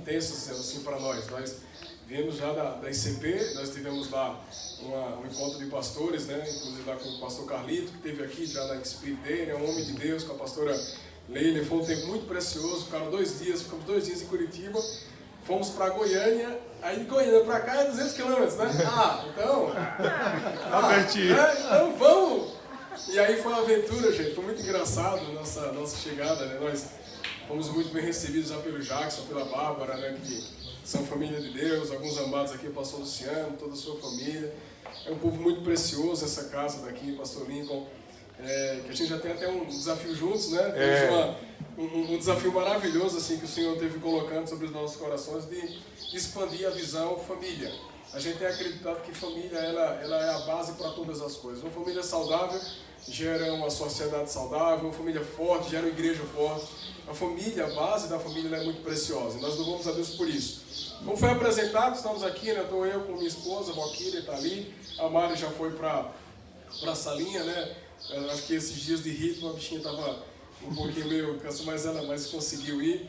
intensas assim para nós. Nós viemos já da ICP, nós tivemos lá um encontro de pastores, né? Inclusive lá com o pastor Carlito, que esteve aqui já na Spirit Day, né? Um homem de Deus, com a pastora Leila. Foi um tempo muito precioso, ficamos 2 dias em Curitiba, fomos para Goiânia, aí de Goiânia para cá é 200 quilômetros, né? Então vamos! E aí foi uma aventura, gente, foi muito engraçado a nossa chegada, né? Nós fomos muito bem recebidos já pelo Jackson, pela Bárbara, né? Que são família de Deus, alguns amados aqui, o pastor Luciano, toda a sua família. É um povo muito precioso essa casa daqui, pastor Lincoln, que a gente já tem até um desafio juntos, né? Temos um desafio maravilhoso assim, que o Senhor teve colocando sobre os nossos corações de expandir a visão família. A gente tem acreditado que família ela é a base para todas as coisas. Uma família saudável gera uma sociedade saudável, uma família forte gera uma igreja forte. A família, a base da família é muito preciosa. E nós louvamos a Deus por isso. Como foi apresentado, estamos aqui, né? Estou eu com minha esposa, a Valquíria está ali. A Mari já foi para a salinha, né? Eu acho que esses dias de ritmo a bichinha estava um pouquinho meio cansada, mas conseguiu ir.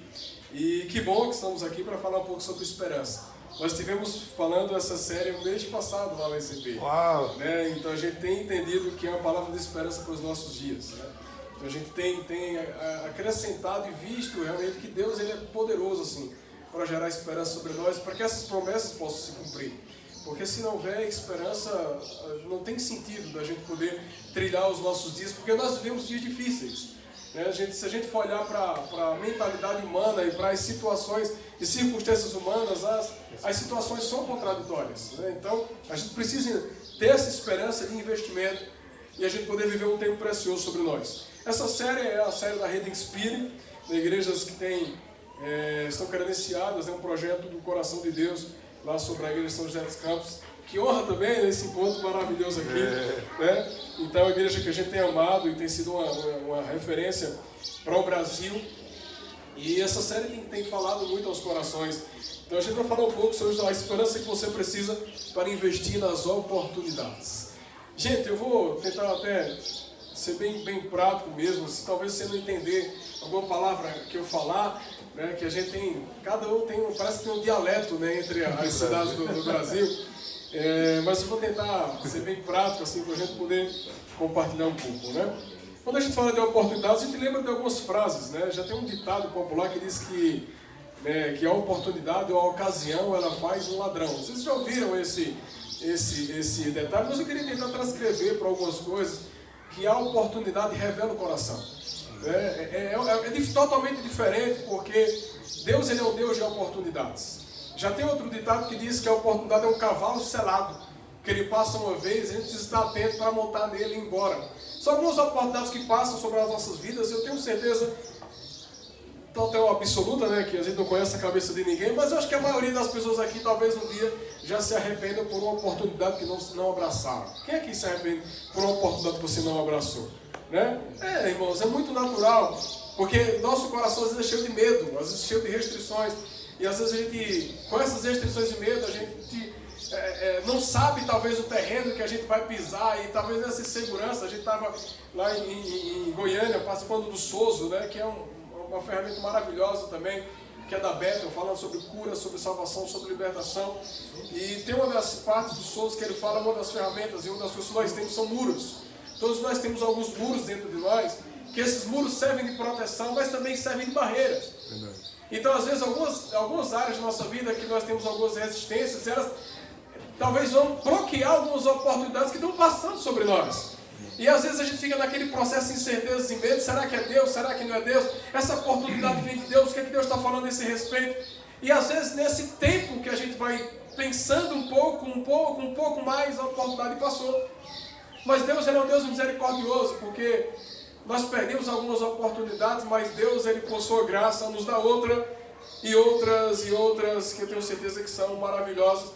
E que bom que estamos aqui para falar um pouco sobre esperança. Nós estivemos falando essa série no mês passado lá na ICP. Uau! Né? Então a gente tem entendido que é uma palavra de esperança para os nossos dias. Né? Então a gente tem acrescentado e visto realmente que Deus ele é poderoso assim, para gerar esperança sobre nós, para que essas promessas possam se cumprir. Porque se não houver esperança, não tem sentido da gente poder trilhar os nossos dias, porque nós vivemos dias difíceis. Né? Se a gente for olhar para a mentalidade humana e para as situações e circunstâncias humanas, as situações são contraditórias. Né? Então, a gente precisa ter essa esperança de investimento e a gente poder viver um tempo precioso sobre nós. Essa série é a série da Rede Inspire, de igrejas que estão credenciadas, é um projeto do coração de Deus, lá sobre a igreja de São José dos Campos. Que honra também nesse encontro maravilhoso aqui. Né? Então, é uma igreja que a gente tem amado e tem sido uma referência para o Brasil. E essa série tem falado muito aos corações. Então, a gente vai falar um pouco sobre a esperança que você precisa para investir nas oportunidades. Gente, eu vou tentar até ser bem prático mesmo. Se talvez você não entender alguma palavra que eu falar, né, que a gente tem, cada um parece que tem um dialeto, né, entre as cidades do Brasil. Mas eu vou tentar ser bem prático assim, para a gente poder compartilhar um pouco. Né? Quando a gente fala de oportunidades, a gente lembra de algumas frases. Né? Já tem um ditado popular que diz que a oportunidade ou a ocasião ela faz um ladrão. Vocês já ouviram esse detalhe, mas eu queria tentar transcrever para algumas coisas que a oportunidade revela o coração. É totalmente diferente, porque Deus ele é um Deus de oportunidades. Já tem outro ditado que diz que a oportunidade é um cavalo selado, que ele passa uma vez e a gente precisa estar atento para montar nele e ir embora. São algumas oportunidades que passam sobre as nossas vidas, eu tenho certeza, total absoluta, né, que a gente não conhece a cabeça de ninguém, mas eu acho que a maioria das pessoas aqui talvez um dia já se arrependam por uma oportunidade que não abraçaram. Quem aqui se arrepende por uma oportunidade que você não abraçou? Né? Irmãos, é muito natural, porque nosso coração às vezes é cheio de medo, às vezes é cheio de restrições. E às vezes a gente, com essas restrições de medo, a gente não sabe talvez o terreno que a gente vai pisar e talvez nessa insegurança. A gente estava lá em Goiânia participando do SOSO, né, que é uma ferramenta maravilhosa também, que é da Bethel, falando sobre cura, sobre salvação, sobre libertação. E tem uma das partes do SOSO que ele fala, uma das ferramentas e uma das coisas que nós temos são muros. Todos nós temos alguns muros dentro de nós, que esses muros servem de proteção, mas também servem de barreiras. Verdade. Então, às vezes, algumas áreas da nossa vida que nós temos algumas resistências, elas talvez vão bloquear algumas oportunidades que estão passando sobre nós. E às vezes a gente fica naquele processo de incertezas e medo, será que é Deus, será que não é Deus? Essa oportunidade vem de Deus, o que é que Deus está falando a esse respeito? E às vezes nesse tempo que a gente vai pensando um pouco mais, a oportunidade passou. Mas Deus ele é um Deus misericordioso, porque nós perdemos algumas oportunidades, mas Deus, ele com sua graça, nos dá outras, que eu tenho certeza que são maravilhosas.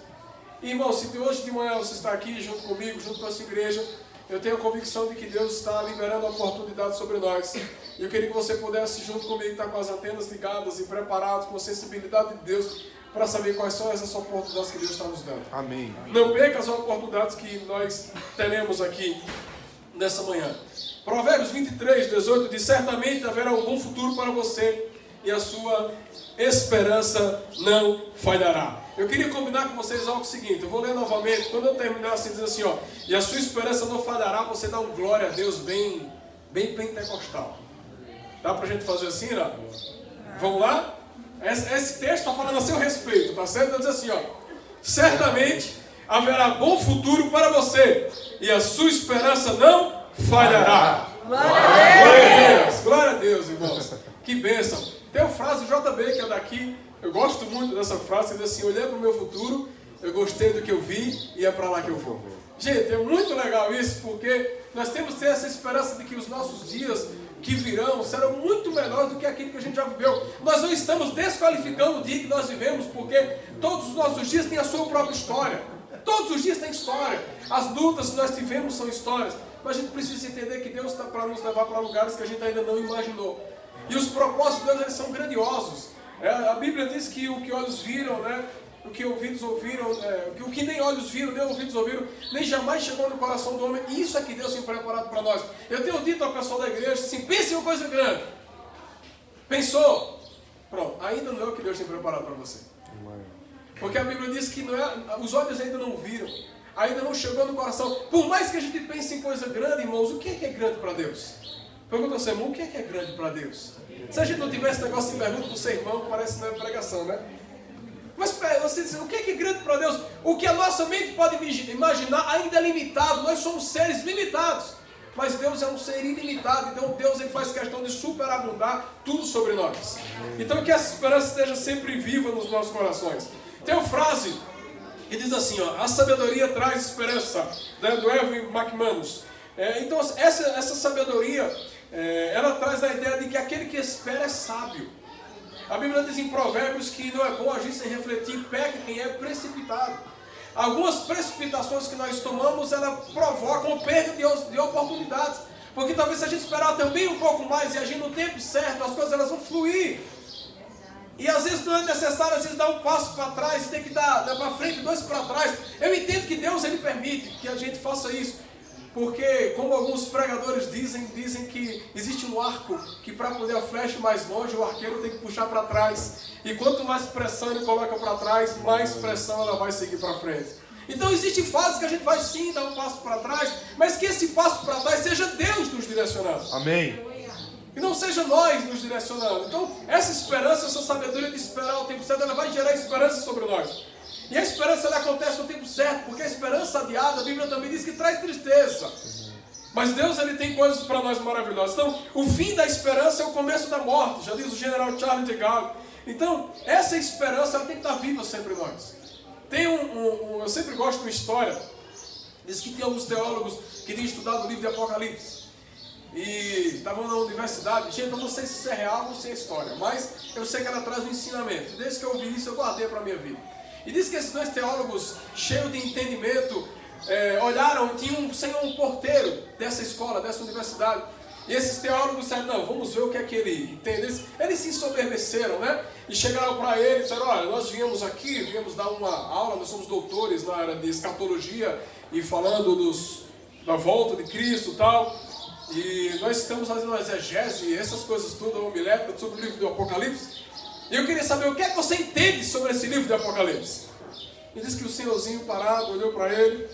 E, irmão, se hoje de manhã você está aqui junto comigo, junto com essa igreja, eu tenho a convicção de que Deus está liberando oportunidades sobre nós. E eu queria que você pudesse, junto comigo, estar com as antenas ligadas e preparados, com a sensibilidade de Deus, para saber quais são essas oportunidades que Deus está nos dando. Amém. Não perca as oportunidades que nós teremos aqui nessa manhã. Provérbios 23, 18 diz: certamente haverá um bom futuro para você e a sua esperança não falhará. Eu queria combinar com vocês algo seguinte, eu vou ler novamente, quando eu terminar assim, diz assim, ó, e a sua esperança não falhará, você dá um glória a Deus bem pentecostal. Dá pra gente fazer assim, não? Vamos lá? Esse texto está falando a seu respeito, tá certo? Diz assim, ó, certamente haverá bom futuro para você, e a sua esperança não falhará. Glória a Deus, irmãos. Que bênção. Tem uma frase do JB que é daqui, eu gosto muito dessa frase, diz assim, olhando para o meu futuro, eu gostei do que eu vi e é para lá que eu vou. Gente, é muito legal isso, porque nós temos que ter essa esperança de que os nossos dias que virão serão muito melhores do que aquilo que a gente já viveu. Nós não estamos desqualificando o dia que nós vivemos, porque todos os nossos dias têm a sua própria história. Todos os dias tem história. As lutas que nós tivemos são histórias. Mas a gente precisa entender que Deus está para nos levar para lugares que a gente ainda não imaginou. E os propósitos de Deus, eles são grandiosos. A Bíblia diz que o que olhos viram, né? O que ouvidos ouviram, o que nem olhos viram, nem ouvidos ouviram, nem jamais chegou no coração do homem. Isso é que Deus tem preparado para nós. Eu tenho dito ao pessoal da igreja assim, pense em uma coisa grande. Pensou? Pronto, ainda não é o que Deus tem preparado para você. Porque a Bíblia diz que não é, os olhos ainda não viram, ainda não chegou no coração. Por mais que a gente pense em coisa grande, irmãos, o que é grande para Deus? Pergunta ao seu irmão, o que é grande para Deus? Se a gente não tivesse esse negócio de pergunta para o seu irmão, parece que não é pregação, né? Mas você diz, o que é grande para Deus? O que a nossa mente pode imaginar ainda é limitado. Nós somos seres limitados. Mas Deus é um ser ilimitado. Então Deus ele faz questão de superabundar tudo sobre nós. Então que essa esperança esteja sempre viva nos nossos corações. Tem uma frase que diz assim, ó, a sabedoria traz esperança, né, do Erwin McManus. Então essa sabedoria, ela traz a ideia de que aquele que espera é sábio. A Bíblia diz em Provérbios que não é bom agir sem refletir, peca quem é precipitado. Algumas precipitações que nós tomamos, ela provocam perda de oportunidades. Porque talvez se a gente esperar também um pouco mais e agir no tempo certo, as coisas elas vão fluir. E às vezes não é necessário, às vezes, dar um passo para trás, tem que dar para frente, dois para trás. Eu entendo que Deus ele permite que a gente faça isso. Porque, como alguns pregadores dizem que existe um arco que para poder a flecha ir mais longe, o arqueiro tem que puxar para trás. E quanto mais pressão ele coloca para trás, mais pressão ela vai seguir para frente. Então existe fases que a gente vai sim dar um passo para trás, mas que esse passo para trás seja Deus nos direcionando. Amém. E não seja nós nos direcionando. Então, essa esperança, essa sabedoria de esperar o tempo certo, ela vai gerar esperança sobre nós. E a esperança ela acontece no tempo certo, porque a esperança adiada, a Bíblia também diz que traz tristeza. Mas Deus ele tem coisas para nós maravilhosas. Então, o fim da esperança é o começo da morte, já diz o general Charles de Gaulle. Então, essa esperança ela tem que estar viva sempre em nós. Tem eu sempre gosto de uma história, diz que tem alguns teólogos que têm estudado o livro de Apocalipse. E estavam na universidade, gente, eu não sei se isso é real ou se é história, mas eu sei que ela traz um ensinamento. Desde que eu ouvi isso, eu guardei para a minha vida. E diz que esses dois teólogos, cheios de entendimento, olharam, tinha um porteiro dessa escola, dessa universidade. E esses teólogos disseram, não, vamos ver o que é que ele entende. Eles se ensoberbeceram, né? E chegaram para ele e disseram, olha, nós viemos dar uma aula, nós somos doutores na área de escatologia e falando da volta de Cristo e tal. E nós estamos fazendo uma exegese, essas coisas tudo, uma homilética sobre o livro do Apocalipse. E eu queria saber o que é que você entende sobre esse livro do Apocalipse. E diz que o senhorzinho parado olhou para ele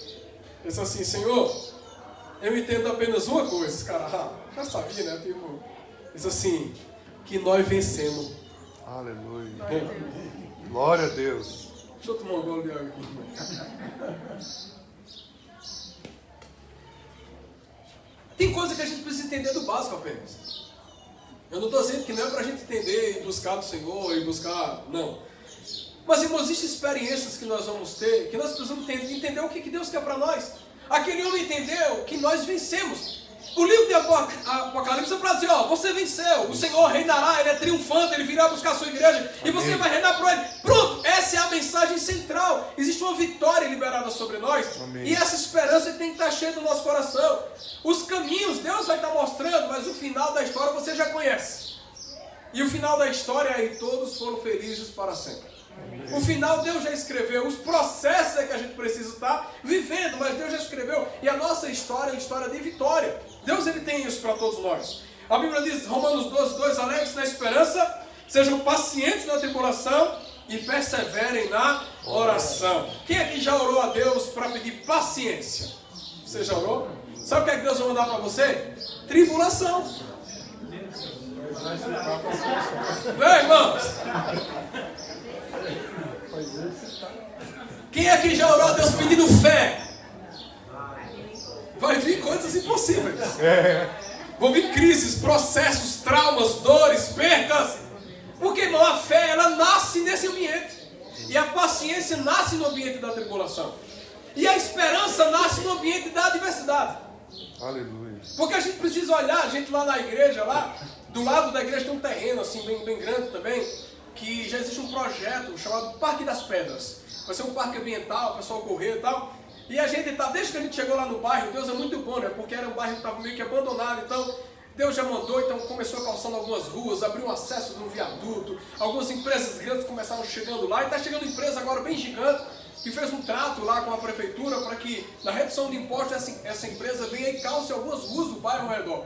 e disse assim, Senhor, eu entendo apenas uma coisa. Esse cara, já sabia, né? Tipo, disse assim, que nós vencemos. Aleluia. Glória a Deus. Deixa eu tomar um gole de água aqui. Tem coisa que a gente precisa entender do básico apenas. Eu não estou dizendo que não é para a gente entender e buscar do Senhor e buscar, não. Mas, irmãos, existem experiências que nós vamos ter, que nós precisamos entender o que Deus quer para nós. Aquele homem entendeu que nós vencemos. O livro de Apocalipse é para dizer, ó, você venceu, o Senhor reinará, Ele é triunfante, Ele virá buscar a sua igreja e você vai reinar por Ele. Pronto, essa é a mensagem central. Existe uma vitória liberada sobre nós. Amém. E essa esperança tem que estar cheia do nosso coração. Os caminhos Deus vai estar mostrando, mas o final da história você já conhece. E o final da história é, e todos foram felizes para sempre. O final Deus já escreveu, os processos é que a gente precisa estar vivendo, mas Deus já escreveu, e a nossa história é uma história de vitória. Deus ele tem isso para todos nós. A Bíblia diz, Romanos 12:2, alegre-se na esperança Sejam pacientes na tribulação e perseverem na oração. Quem aqui já orou a Deus para pedir paciência? Você já orou? Sabe o que é que Deus vai mandar para você? Tribulação. Vem, irmãos. Quem aqui já orou a Deus pedindo fé? Vai vir coisas impossíveis. Vão vir crises, processos, traumas, dores, percas. Porque, irmão, a fé, ela nasce nesse ambiente. E a paciência nasce no ambiente da tribulação. E a esperança nasce no ambiente da adversidade. Aleluia. Porque a gente precisa olhar, a gente lá na igreja, lá do lado da igreja tem um terreno assim bem grande também, que já existe um projeto chamado Parque das Pedras. Vai ser um parque ambiental, o pessoal correr e tal. E a gente tá, desde que a gente chegou lá no bairro, Deus é muito bom, né? Porque era um bairro que estava meio que abandonado, então Deus já mandou, então começou calçando algumas ruas, abriu um acesso de um viaduto, algumas empresas grandes começaram chegando lá, e está chegando empresa agora bem gigante, que fez um trato lá com a prefeitura para que na redução de impostos essa empresa venha e calce algumas ruas do bairro ao redor.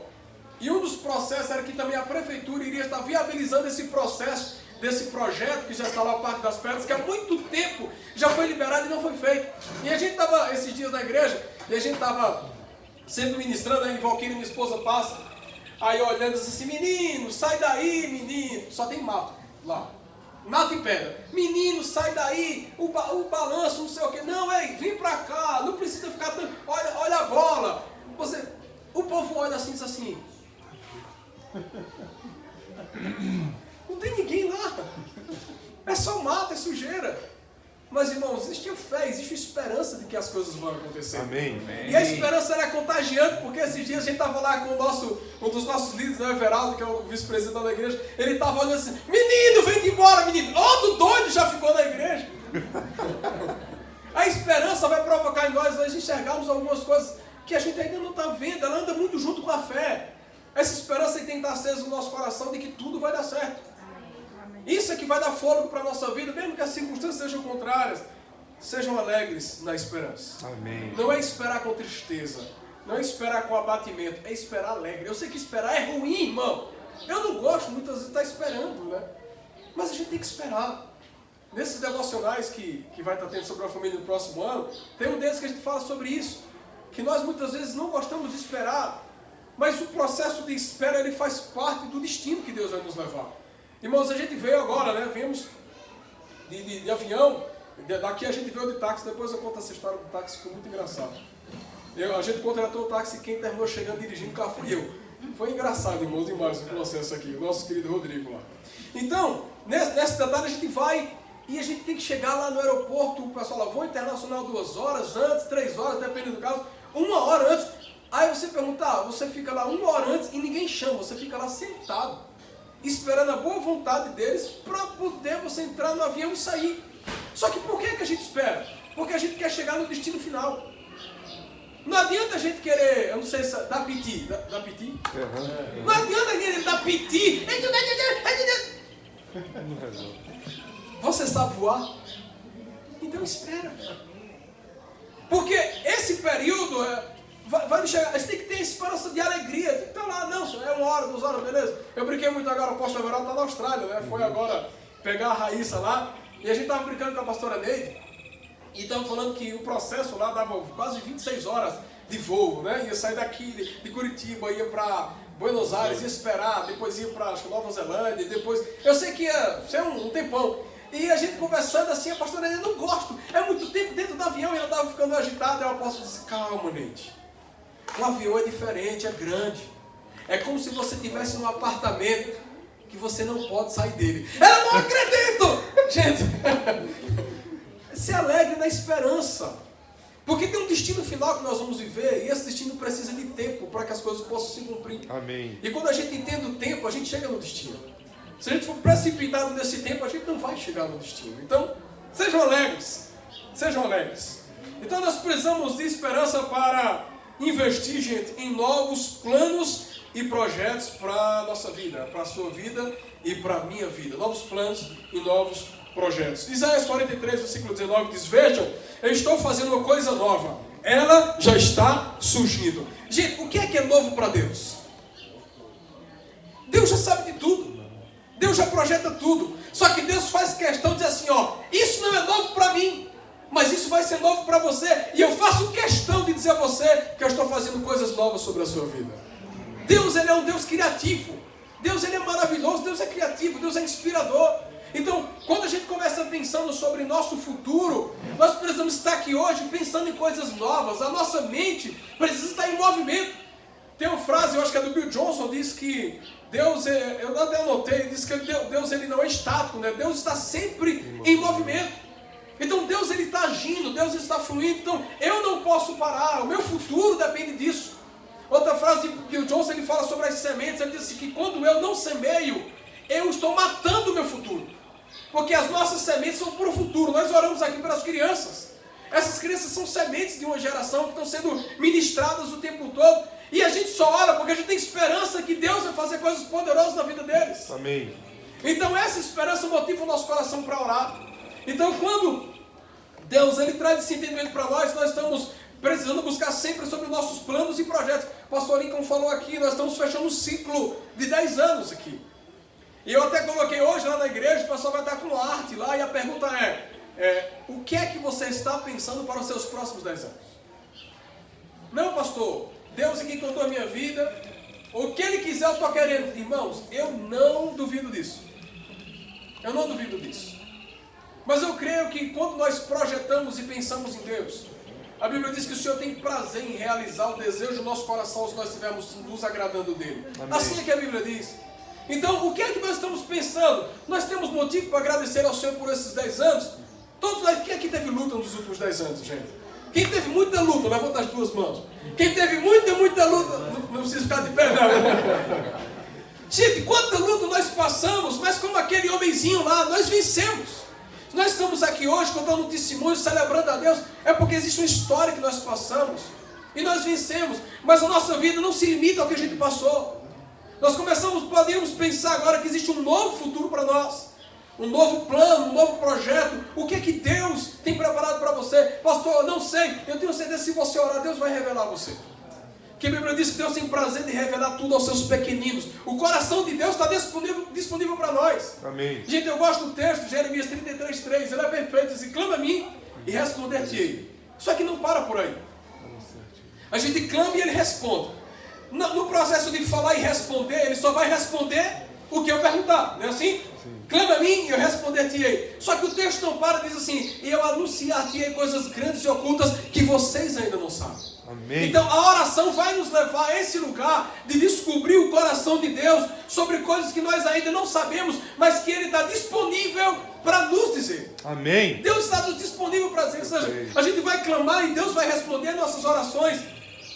E um dos processos era que também a prefeitura iria estar viabilizando esse processo, desse projeto que já está lá, o Parque das Pedras, que há muito tempo já foi liberado e não foi feito. E a gente estava esses dias na igreja, e a gente estava sempre ministrando, aí Valquíria, minha esposa, passa, aí olhando assim, menino, sai daí, menino, só tem mato lá. Mato e pedra. Menino, sai daí, o balanço, não sei o que. Não, ei, vem pra cá, não precisa ficar tanto. Olha a bola. O povo olha assim e diz assim. Não tem ninguém lá. É só mato, é sujeira. Mas, irmãos, existe fé, existe esperança de que as coisas vão acontecer. Amém. E a esperança era contagiante, porque esses dias a gente estava lá com um dos nossos líderes, né, Everaldo, que é o vice-presidente da igreja, ele estava olhando assim, menino, vem embora, menino. Outro doido já ficou na igreja. A esperança vai provocar em nós enxergarmos algumas coisas que a gente ainda não está vendo, ela anda muito junto com a fé. Essa esperança tem que estar acesa no nosso coração de que tudo vai dar certo. Isso é que vai dar fôlego para a nossa vida, mesmo que as circunstâncias sejam contrárias. Sejam alegres na esperança. Amém. Não é esperar com tristeza, não é esperar com abatimento, é esperar alegre. Eu sei que esperar é ruim, irmão. Eu não gosto muitas vezes de estar esperando, né? Mas a gente tem que esperar. Nesses devocionais que vai estar tendo sobre a família no próximo ano, tem um deles que a gente fala sobre isso. Que nós muitas vezes não gostamos de esperar, mas o processo de espera ele faz parte do destino que Deus vai nos levar. Irmãos, a gente veio agora, né? Viemos de avião, daqui a gente veio de táxi, depois eu conto essa história do táxi, ficou muito engraçado. A gente contratou o táxi e quem terminou chegando dirigindo o carro fui eu. Foi engraçado, irmãos, demais o processo aqui, o nosso querido Rodrigo lá. Então, nessa detalhe a gente vai e a gente tem que chegar lá no aeroporto, o pessoal lá, voo internacional 2 horas antes, 3 horas, dependendo do caso, 1 hora antes. Aí você pergunta, você fica lá 1 hora antes e ninguém chama, você fica lá sentado, esperando a boa vontade deles para poder você entrar no avião e sair. Só que por que a gente espera? Porque a gente quer chegar no destino final. Não adianta a gente querer, eu não sei se dá piti, dá piti? Uhum. Não adianta a gente dar piti. Você sabe voar? Então espera. Porque esse período vai chegar, a gente tem que ter esperança de alegria. Tem que estar lá, não, é 1 hora, 2 horas, beleza. Eu brinquei muito agora, o pastor Everaldo está na Austrália, né? Foi agora pegar a Raíssa lá, e a gente estava brincando com a pastora Neide, e estava falando que o processo lá dava quase 26 horas de voo, né? Ia sair daqui de Curitiba, ia para Buenos Aires, ia esperar, depois ia para Nova Zelândia, depois... Eu sei que ia ser um tempão. E a gente conversando assim, a pastora Neide, não gosto, é muito tempo dentro do avião, e ela estava ficando agitada, e o apóstolo disse, calma, Neide. O avião é diferente, é grande. É como se você estivesse num apartamento que você não pode sair dele. Eu não acredito! Gente, se alegre na esperança. Porque tem um destino final que nós vamos viver, e esse destino precisa de tempo para que as coisas possam se cumprir. Amém. E quando a gente entende o tempo, a gente chega no destino. Se a gente for precipitado nesse tempo, a gente não vai chegar no destino. Então, sejam alegres. Sejam alegres. Então nós precisamos de esperança para investir, gente, em novos planos e projetos para a nossa vida, para a sua vida e para a minha vida. Novos planos e novos projetos. Isaías 43, versículo 19 diz, vejam, eu estou fazendo uma coisa nova. Ela já está surgindo. Gente, o que é novo para Deus? Deus já sabe de tudo. Deus já projeta tudo. Só que Deus faz questão de dizer assim, ó, isso não é novo para mim, mas isso vai ser novo para você. E eu faço questão de dizer a você que eu estou fazendo coisas novas sobre a sua vida. Deus, ele é um Deus criativo. Deus, ele é maravilhoso. Deus é criativo. Deus é inspirador. Então, quando a gente começa pensando sobre nosso futuro, nós precisamos estar aqui hoje pensando em coisas novas. A nossa mente precisa estar em movimento. Tem uma frase, eu acho que é do Bill Johnson, diz que Deus, eu até anotei, diz que Deus ele não é estático, né? Deus está sempre em movimento. Então Deus ele está agindo, Deus está fluindo, então eu não posso parar, o meu futuro depende disso. Outra frase de Bill Johnson, ele fala sobre as sementes, ele diz assim, que quando eu não semeio, eu estou matando o meu futuro. Porque as nossas sementes são para o futuro, nós oramos aqui para as crianças. Essas crianças são sementes de uma geração que estão sendo ministradas o tempo todo. E a gente só ora porque a gente tem esperança que Deus vai fazer coisas poderosas na vida deles. Amém. Então essa esperança motiva o nosso coração para orar. Então quando Deus ele traz esse entendimento para nós estamos precisando buscar sempre sobre nossos planos e projetos. O pastor Lincoln falou aqui, nós estamos fechando um ciclo de 10 anos aqui. E eu até coloquei hoje lá na igreja, o pastor vai estar com arte lá, e a pergunta o que é que você está pensando para os seus próximos 10 anos? Não, pastor, Deus aqui contou a minha vida, o que Ele quiser eu estou querendo. Irmãos, eu não duvido disso. Eu não duvido disso. Mas eu creio que quando nós projetamos e pensamos em Deus, a Bíblia diz que o Senhor tem prazer em realizar o desejo do nosso coração se nós estivermos nos agradando dEle. Amém. Assim é que a Bíblia diz. Então, o que é que nós estamos pensando? Nós temos motivo para agradecer ao Senhor por esses 10 anos? Todos nós, quem aqui teve luta nos últimos 10 anos, gente? Quem teve muita luta, levanta as duas mãos. Quem teve muita luta, não precisa ficar de pé não. Gente, quanta luta nós passamos, mas como aquele homenzinho lá, nós vencemos. Nós estamos aqui hoje contando um testemunho, celebrando a Deus, é porque existe uma história que nós passamos, e nós vencemos, mas a nossa vida não se limita ao que a gente passou. Nós podemos pensar agora que existe um novo futuro para nós, um novo plano, um novo projeto. O que é que Deus tem preparado para você? Pastor, eu não sei, eu tenho certeza que se você orar, Deus vai revelar a você. Porque a Bíblia diz que Deus tem prazer de revelar tudo aos seus pequeninos. O coração de Deus está disponível para nós. Amém. Gente, eu gosto do texto, Jeremias 33:3, ele é perfeito, diz, clama a mim e responder-te-ei. Só que não para por aí. A gente clama e ele responde. No processo de falar e responder, ele só vai responder o que eu perguntar, não é assim? Sim. Clama a mim e eu responder-te-ei. Só que o texto não para, diz assim, e eu anunciar-te-ei coisas grandes e ocultas que vocês ainda não sabem. Amém. Então a oração vai nos levar a esse lugar de descobrir o coração de Deus sobre coisas que nós ainda não sabemos, mas que Ele está disponível para nos dizer. Amém. Deus está disponível para dizer. Ou seja, a gente vai clamar e Deus vai responder nossas orações.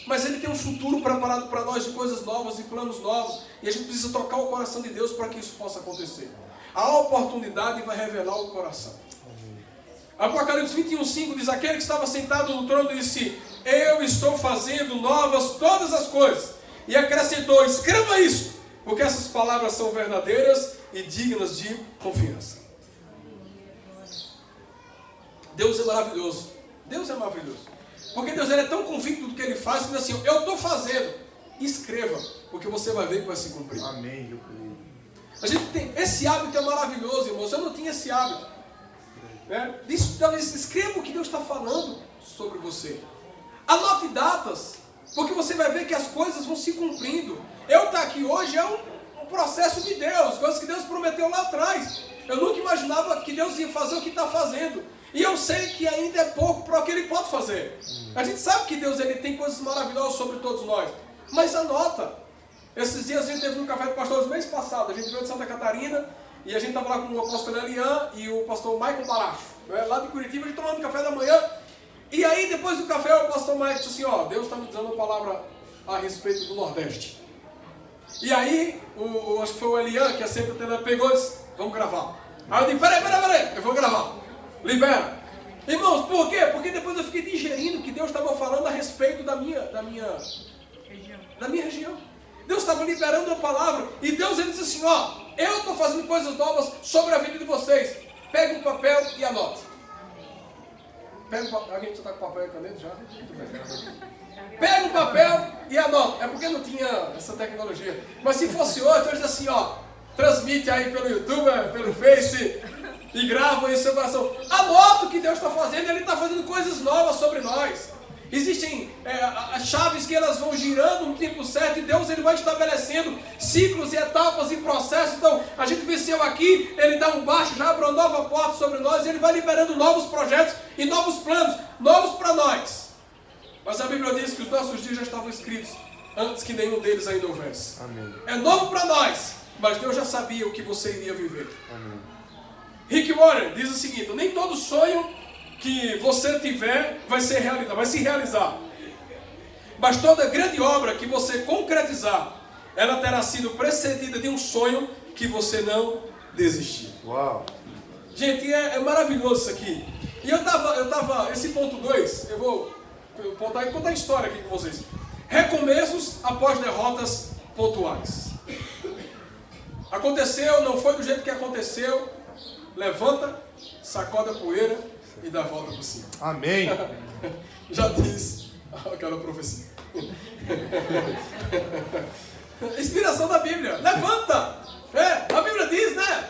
Mas Ele tem um futuro preparado para nós de coisas novas e planos novos. E a gente precisa tocar o coração de Deus para que isso possa acontecer. A oportunidade vai revelar o coração. Apocalipse 21:5 diz, aquele que estava sentado no trono disse, eu estou fazendo novas todas as coisas. E acrescentou, escreva isso, porque essas palavras são verdadeiras e dignas de confiança. Deus é maravilhoso. Deus é maravilhoso. Porque Deus ele é tão convicto do que Ele faz, que diz assim, eu estou fazendo, escreva, porque você vai ver que vai se cumprir. Amém. A gente tem, esse hábito é maravilhoso, irmãos, eu não tinha esse hábito. Né? Escreva o que Deus está falando sobre você. Anote datas, porque você vai ver que as coisas vão se cumprindo. Eu estar aqui hoje é um processo de Deus, coisas que Deus prometeu lá atrás. Eu nunca imaginava que Deus ia fazer o que está fazendo. E eu sei que ainda é pouco para o que Ele pode fazer. A gente sabe que Deus ele tem coisas maravilhosas sobre todos nós. Mas anota. Esses dias a gente teve no Café do Pastor no mês passado. A gente veio de Santa Catarina e a gente estava lá com o apóstolo Elian e o pastor Michael Balacho. Né? Lá de Curitiba, a gente tomando café da manhã. E aí depois do café o pastor Michael disse assim, Deus está me dando uma palavra a respeito do Nordeste. E aí, acho que foi o Elian, que é sempre o tenor, pegou e disse, vamos gravar. Aí eu disse, peraí, eu vou gravar. Libera. Irmãos, por quê? Porque depois eu fiquei digerindo que Deus estava falando a respeito da minha região. Deus estava liberando a palavra. E Deus ele disse assim, eu estou fazendo coisas novas sobre a vida de vocês. Pegue um papel e anote. Pega um papel. Alguém está com papel e caneta já? Pega um papel e anota. É porque não tinha essa tecnologia. Mas se fosse hoje, eu disse assim, transmite aí pelo YouTube, pelo Face, e grava em seu coração. Anota o que Deus está fazendo, Ele está fazendo coisas novas sobre nós. Existem chaves que elas vão girando no tempo certo, e Deus Ele vai estabelecendo ciclos e etapas e processos. Então, a gente venceu aqui, Ele dá um baixo, já abre uma nova porta sobre nós, e Ele vai liberando novos projetos e novos planos, novos para nós. Mas a Bíblia diz que os nossos dias já estavam escritos antes que nenhum deles ainda houvesse. Amém. É novo para nós, mas Deus já sabia o que você iria viver. Amém. Rick Warren diz o seguinte: nem todo sonho que você tiver vai se realizar. Mas toda grande obra que você concretizar, ela terá sido precedida de um sonho que você não desistiu. Uau. Gente, é maravilhoso isso aqui. E eu tava, esse ponto 2, eu vou contar a história aqui com vocês. Recomeços após derrotas pontuais. Aconteceu, não foi do jeito que aconteceu. Levanta, sacode a poeira e dá a volta por cima. Amém. Já diz aquela profecia. Inspiração da Bíblia. Levanta. A Bíblia diz, né?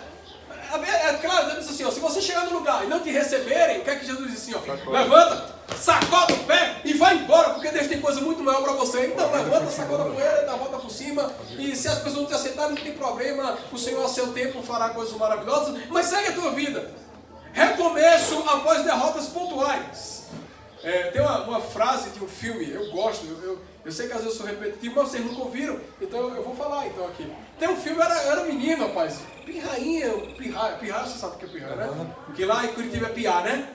É claro, diz assim, ó, se você chegar no lugar e não te receberem, o que é que Jesus diz assim, ó? Levanta, sacode o pé e vai embora, porque Deus tem coisa muito maior para você. Então levanta, sacode a poeira e dá a volta por cima. E se as pessoas não te aceitarem, não tem problema. O Senhor a seu tempo fará coisas maravilhosas, mas segue a tua vida. Recomeço após derrotas pontuais. Tem uma frase de um filme, eu gosto, eu sei que às vezes eu sou repetitivo, mas vocês nunca ouviram, então eu vou falar então aqui. Tem um filme, eu era menino, rapaz, pirrainha, você sabe o que é pirraia, né? Porque lá em Curitiba é piá, né?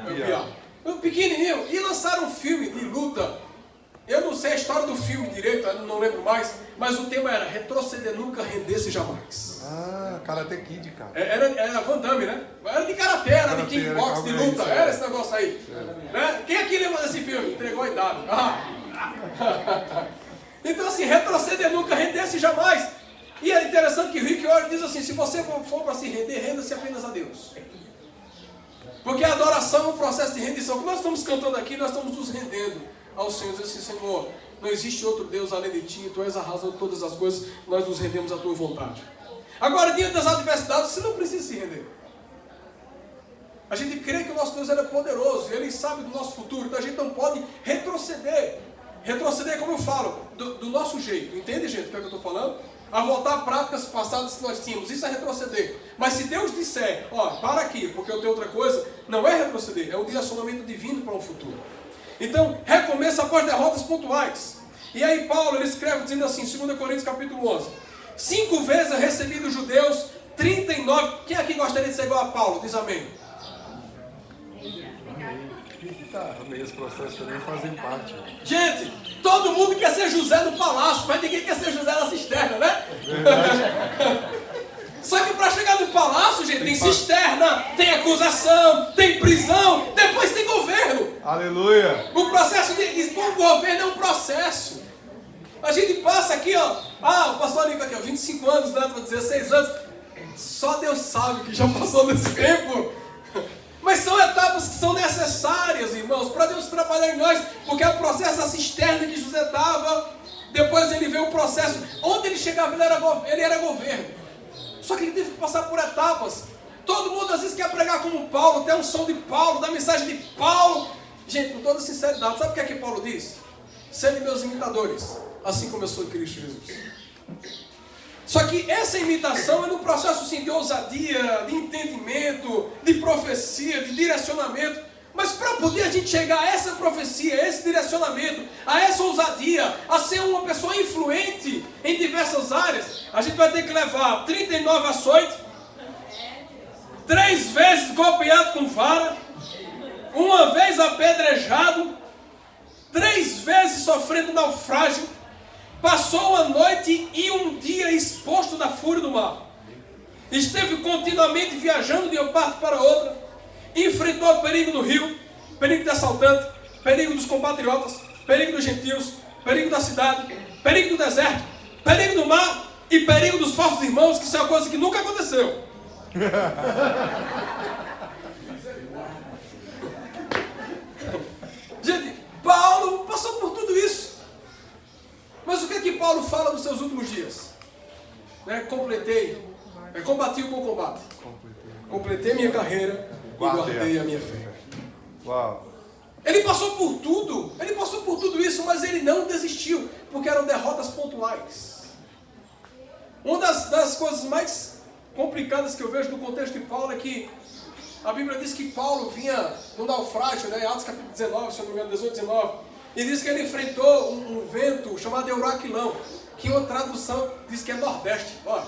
É piá. Um pequenininho, e lançaram um filme de luta. Eu não sei a história do filme direito, eu não lembro mais, mas o tema era retroceder nunca, render-se jamais. Ah, Karate Kid, cara. Era Van Damme, né? Era de karatê, era de kickbox, de luta, era esse negócio aí. Né? Quem aqui lembra desse filme? Entregou a idade. Então assim, retroceder nunca, render-se jamais. E é interessante que Rick Warren diz assim, se você for para se render, renda-se apenas a Deus. Porque a adoração é um processo de rendição. Quando nós estamos cantando aqui, nós estamos nos rendendo ao Senhor. Diz assim, Senhor, não existe outro Deus além de Ti, Tu és a razão de todas as coisas, nós nos rendemos à Tua vontade. Agora, diante das adversidades, você não precisa se render. A gente crê que o nosso Deus Ele é poderoso, Ele sabe do nosso futuro, então a gente não pode retroceder. Retroceder, como eu falo, do nosso jeito. Entende, gente, o que eu estou falando? A voltar a práticas passadas que nós tínhamos. Isso é retroceder. Mas se Deus disser, ó, para aqui, porque eu tenho outra coisa, não é retroceder, é um direcionamento divino para um futuro. Então, recomeça após derrotas pontuais. E aí Paulo, ele escreve dizendo assim, 2 Coríntios capítulo 11. 5 vezes eu recebi dos judeus, 39. Quem aqui gostaria de ser igual a Paulo? Diz amém. Amém, esse processo também fazem parte. Gente, todo mundo quer ser José no palácio, mas ninguém quer ser José na cisterna, né? Só que para chegar no palácio, gente, tem cisterna, tem acusação, tem prisão, depois tem governo. Aleluia. O processo de bom governo é um processo. A gente passa aqui, ó. O pastor Nico aqui, ó, 25 anos, né? 16 anos. Só Deus sabe que já passou desse tempo. Mas são etapas que são necessárias, irmãos, para Deus trabalhar em nós, porque é o processo da cisterna que José estava, depois ele veio o processo, onde ele chegava, ele era governo. Só que ele teve que passar por etapas. Todo mundo às vezes quer pregar como Paulo, ter um som de Paulo, da mensagem de Paulo. Gente, com toda sinceridade, sabe o que é que Paulo diz? Sede meus imitadores, assim como eu sou em Cristo Jesus. Só que essa imitação é no processo sim, de ousadia, de entendimento, de profecia, de direcionamento. Mas para poder a gente chegar a essa profecia, a esse direcionamento, a essa ousadia, a ser uma pessoa influente em diversas áreas, a gente vai ter que levar 39 açoites, 3 vezes golpeado com vara, 1 vez apedrejado, 3 vezes sofrendo naufrágio, passou uma noite e um dia exposto na fúria do mar. Esteve continuamente viajando de uma parte para outra. Enfrentou o perigo do rio, perigo de assaltante, perigo dos compatriotas, perigo dos gentios, perigo da cidade, perigo do deserto, perigo do mar e perigo dos falsos irmãos, que isso é uma coisa que nunca aconteceu. Gente, Paulo passou por tudo isso. Mas o que é que Paulo fala nos seus últimos dias? Completei Combati o bom combate. Completei a minha carreira e guardei a minha fé. Uau. Ele passou por tudo isso, mas ele não desistiu, porque eram derrotas pontuais. Uma das coisas mais complicadas que eu vejo no contexto de Paulo é que a Bíblia diz que Paulo vinha no naufrágio, né, em Atos capítulo 19, se não me engano, 18, 19, e diz que ele enfrentou um vento chamado Euraquilão, que uma tradução diz que é Nordeste. Olha.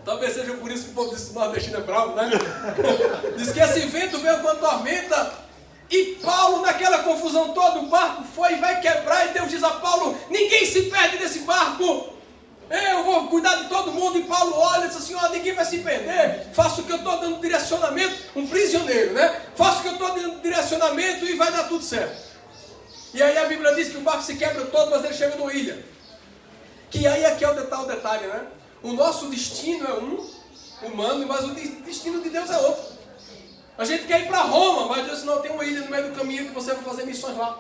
Talvez seja por isso que o povo diz que o nordestino é bravo, né? Diz que esse vento veio com a tormenta e Paulo, naquela confusão toda, o barco foi e vai quebrar. E Deus diz a Paulo: ninguém se perde desse barco, eu vou cuidar de todo mundo. E Paulo olha e diz assim: ó, ninguém vai se perder, faço o que eu estou dando direcionamento. Um prisioneiro, né? Faço o que eu estou dando direcionamento e vai dar tudo certo. E aí a Bíblia diz que o barco se quebra todo, mas ele chega numa ilha. Que aí aqui é o detalhe, né? O nosso destino é um, humano, mas o destino de Deus é outro. A gente quer ir para Roma, mas Deus não tem uma ilha no meio do caminho que você vai fazer missões lá.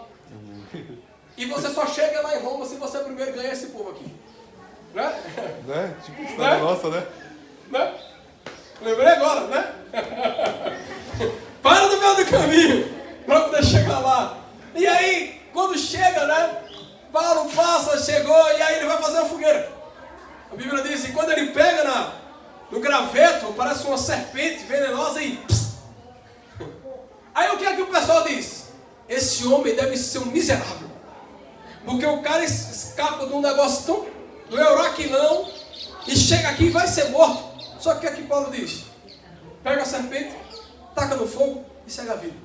E você só chega lá em Roma se você primeiro ganhar esse povo aqui. Né? Né? Tipo, história nossa, né? Né? Lembrei agora, né? Para no meio do caminho para poder chegar lá. E aí, quando chega, né? Paulo passa, chegou, e aí ele vai fazer uma fogueira. A Bíblia diz que quando ele pega no graveto, parece uma serpente venenosa e... Aí o que é que o pessoal diz? Esse homem deve ser um miserável. Porque o cara escapa de um negócio tão... do Euraquilão e chega aqui e vai ser morto. Só que o que é que Paulo diz? Pega a serpente, taca no fogo e segue a vida.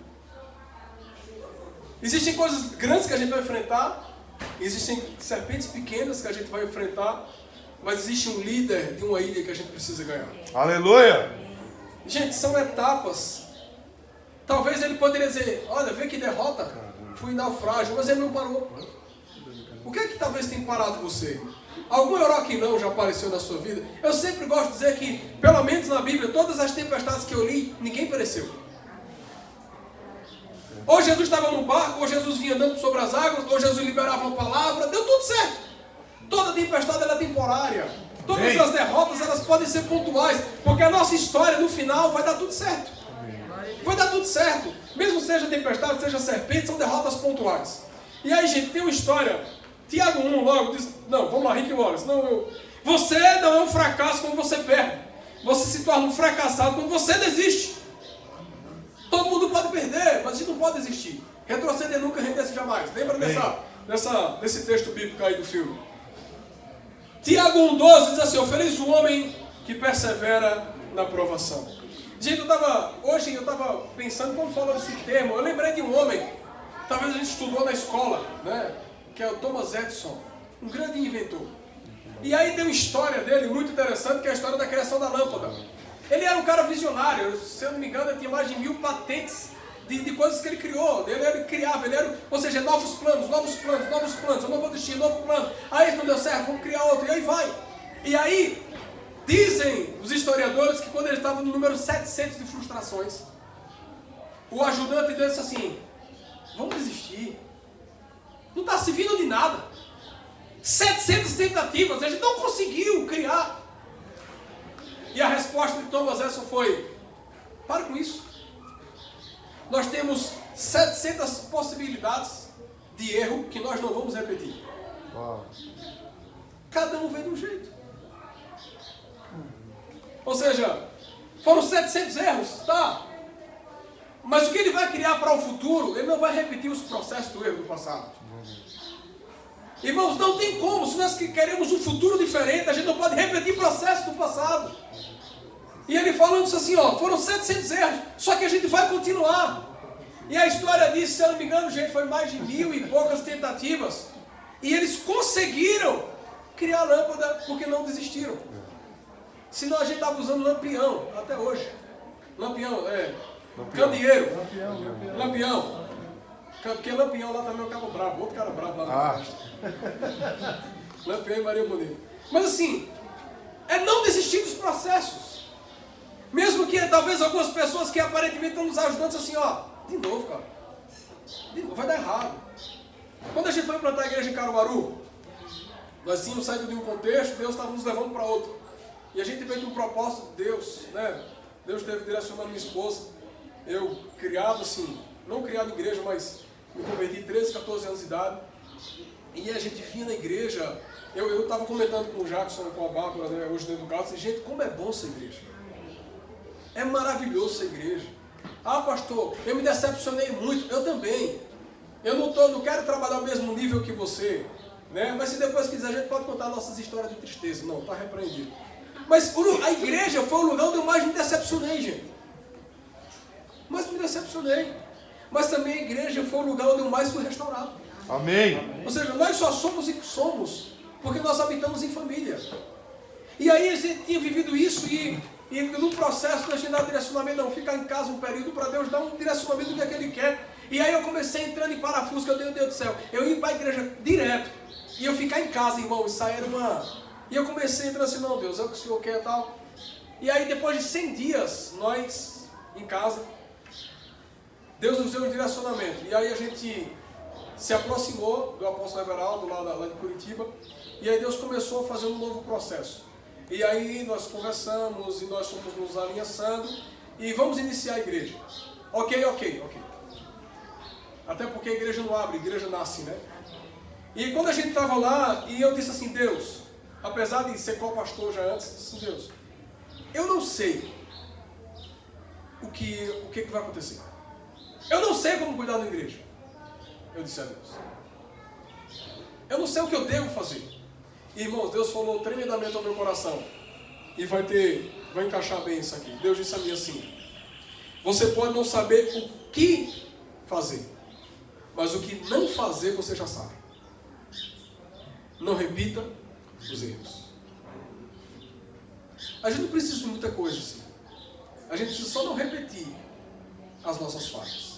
Existem coisas grandes que a gente vai enfrentar. Existem serpentes pequenas que a gente vai enfrentar. Mas existe um líder de uma ilha que a gente precisa ganhar. Aleluia! Gente, são etapas. Talvez ele poderia dizer: olha, vê que derrota, fui naufrágio, mas ele não parou. O que é que talvez tenha parado você? Algum Euraquilão já apareceu na sua vida? Eu sempre gosto de dizer que, pelo menos na Bíblia, todas as tempestades que eu li, ninguém pereceu. Ou Jesus estava no barco, ou Jesus vinha andando sobre as águas, ou Jesus liberava uma palavra, deu tudo certo. Toda tempestade ela é temporária. Todas as derrotas elas podem ser pontuais, porque a nossa história no final vai dar tudo certo. Vai dar tudo certo. Mesmo seja tempestade, seja serpente, são derrotas pontuais. E aí, gente, tem uma história. Tiago 1 logo diz: não, vamos lá, Rick Wallace. Você não é um fracasso quando você perde. Você se torna um fracassado quando você desiste. Todo mundo pode perder, mas a gente não pode desistir. Retroceder nunca, render-se jamais. Lembra desse texto bíblico aí do filme? Tiago 1,12 diz assim: feliz o homem que persevera na provação. Gente, hoje eu estava pensando, quando falou desse termo, eu lembrei de um homem, talvez a gente estudou na escola, né? Que é o Thomas Edison, um grande inventor. E aí tem uma história dele muito interessante, que é a história da criação da lâmpada. Ele era um cara visionário, se eu não me engano, ele tinha mais de 1000 patentes de coisas que ele criou. Ele criava, ou seja, novos planos, um novo destino, novo plano. Aí isso não deu certo, vamos criar outro, e aí vai. E aí, dizem os historiadores que quando ele estava no número 700 de frustrações, o ajudante dele disse assim: vamos desistir. Não está servindo de nada. 700 tentativas, a gente não conseguiu criar. E a resposta de Thomas Edison foi: para com isso. Nós temos 700 possibilidades de erro que nós não vamos repetir. Uau. Cada um vem de um jeito. Ou seja, foram 700 erros, tá? Mas o que ele vai criar para o futuro, ele não vai repetir os processos do erro do passado. Irmãos, não tem como. Se nós queremos um futuro diferente, a gente não pode repetir processos do passado. E ele falando isso assim, foram 700 erros, só que a gente vai continuar. E a história diz, se eu não me engano, gente, foi mais de 1000 e poucas tentativas. E eles conseguiram criar a lâmpada porque não desistiram. Senão a gente estava usando lampião até hoje. Lampião. Candeeiro. Lampião. Porque Lampião lá também é um cabo bravo, outro cara bravo lá no Lampião e Maria Bonita. Mas assim, é não desistir dos processos. Mesmo que talvez algumas pessoas que aparentemente estão nos ajudando, assim, de novo, cara. De novo, vai dar errado. Quando a gente foi implantar a igreja em Caruaru, nós tínhamos saído de um contexto, Deus estava nos levando para outro. E a gente veio de um propósito de Deus, né? Deus esteve direcionando minha esposa. Eu criado assim, não criado em igreja, mas me converti 13, 14 anos de idade. E a gente vinha na igreja, eu estava comentando com o Jackson, com a Bárbara, né, hoje dentro do carro, assim, gente, como é bom essa igreja. É maravilhoso essa igreja. Ah, pastor, eu me decepcionei muito, eu também. Eu não quero trabalhar ao mesmo nível que você, né? Mas se depois quiser, a gente pode contar nossas histórias de tristeza. Não, está repreendido. Mas a igreja foi o lugar onde eu mais me decepcionei, gente. Mas me decepcionei. Mas também a igreja foi o lugar onde eu mais fui restaurado. Amém. Ou seja, nós só somos o que somos porque nós habitamos em família. E aí a gente tinha vivido isso e no processo da gente dar direcionamento, não, ficar em casa um período para Deus dar um direcionamento do que é que Ele quer. E aí eu comecei entrando em parafuso, que eu dei, Deus do céu, eu ia para a igreja direto e eu ficar em casa, irmão, isso aí era uma... E eu comecei entrando assim, não, Deus, é o que o Senhor quer e tal. E aí depois de 100 dias, nós em casa, Deus nos deu um direcionamento. E aí a gente se aproximou do apóstolo Everaldo, lá de Curitiba, e aí Deus começou a fazer um novo processo. E aí nós conversamos e nós fomos nos alinhando e vamos iniciar a igreja. Ok. Até porque a igreja não abre, a igreja nasce, né? E quando a gente estava lá, e eu disse assim, Deus, apesar de ser co-pastor já antes, eu disse assim, Deus, eu não sei o que vai acontecer. Eu não sei como cuidar da igreja. Eu disse a Deus, eu não sei o que eu devo fazer. E, irmãos, Deus falou tremendamente ao meu coração. E vai encaixar bem isso aqui. Deus disse a mim assim, você pode não saber o que fazer, mas o que não fazer você já sabe. Não repita os erros. A gente não precisa de muita coisa assim. A gente precisa só não repetir as nossas falhas.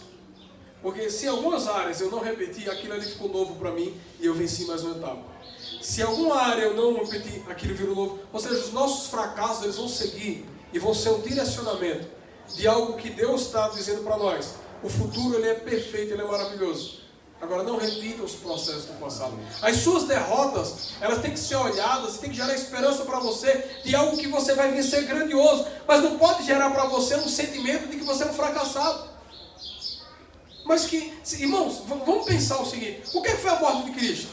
Porque se em algumas áreas eu não repeti, aquilo ali ficou novo para mim e eu venci mais uma etapa. Se em alguma área eu não repeti, aquilo virou novo. Ou seja, os nossos fracassos eles vão seguir e vão ser um direcionamento de algo que Deus está dizendo para nós. O futuro ele é perfeito, ele é maravilhoso. Agora não repita os processos do passado. As suas derrotas, elas têm que ser olhadas e têm que gerar esperança para você de algo que você vai vencer grandioso. Mas não pode gerar para você um sentimento de que você é um fracassado. Mas que, irmãos, vamos pensar o seguinte, o que foi a morte de Cristo?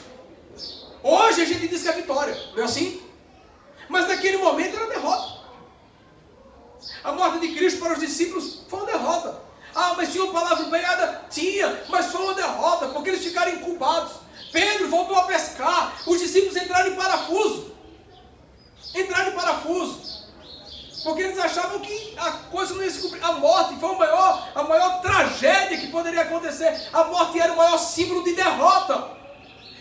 Hoje a gente diz que é vitória, não é assim? Mas naquele momento era derrota. A morte de Cristo para os discípulos foi uma derrota. Ah, mas tinha uma palavra empenhada? Tinha, mas foi uma derrota, porque eles ficaram incubados. Pedro voltou a pescar, os discípulos entraram em parafuso. Porque eles achavam que a coisa não ia se cumprir. A morte foi a maior tragédia que poderia acontecer. A morte era o maior símbolo de derrota.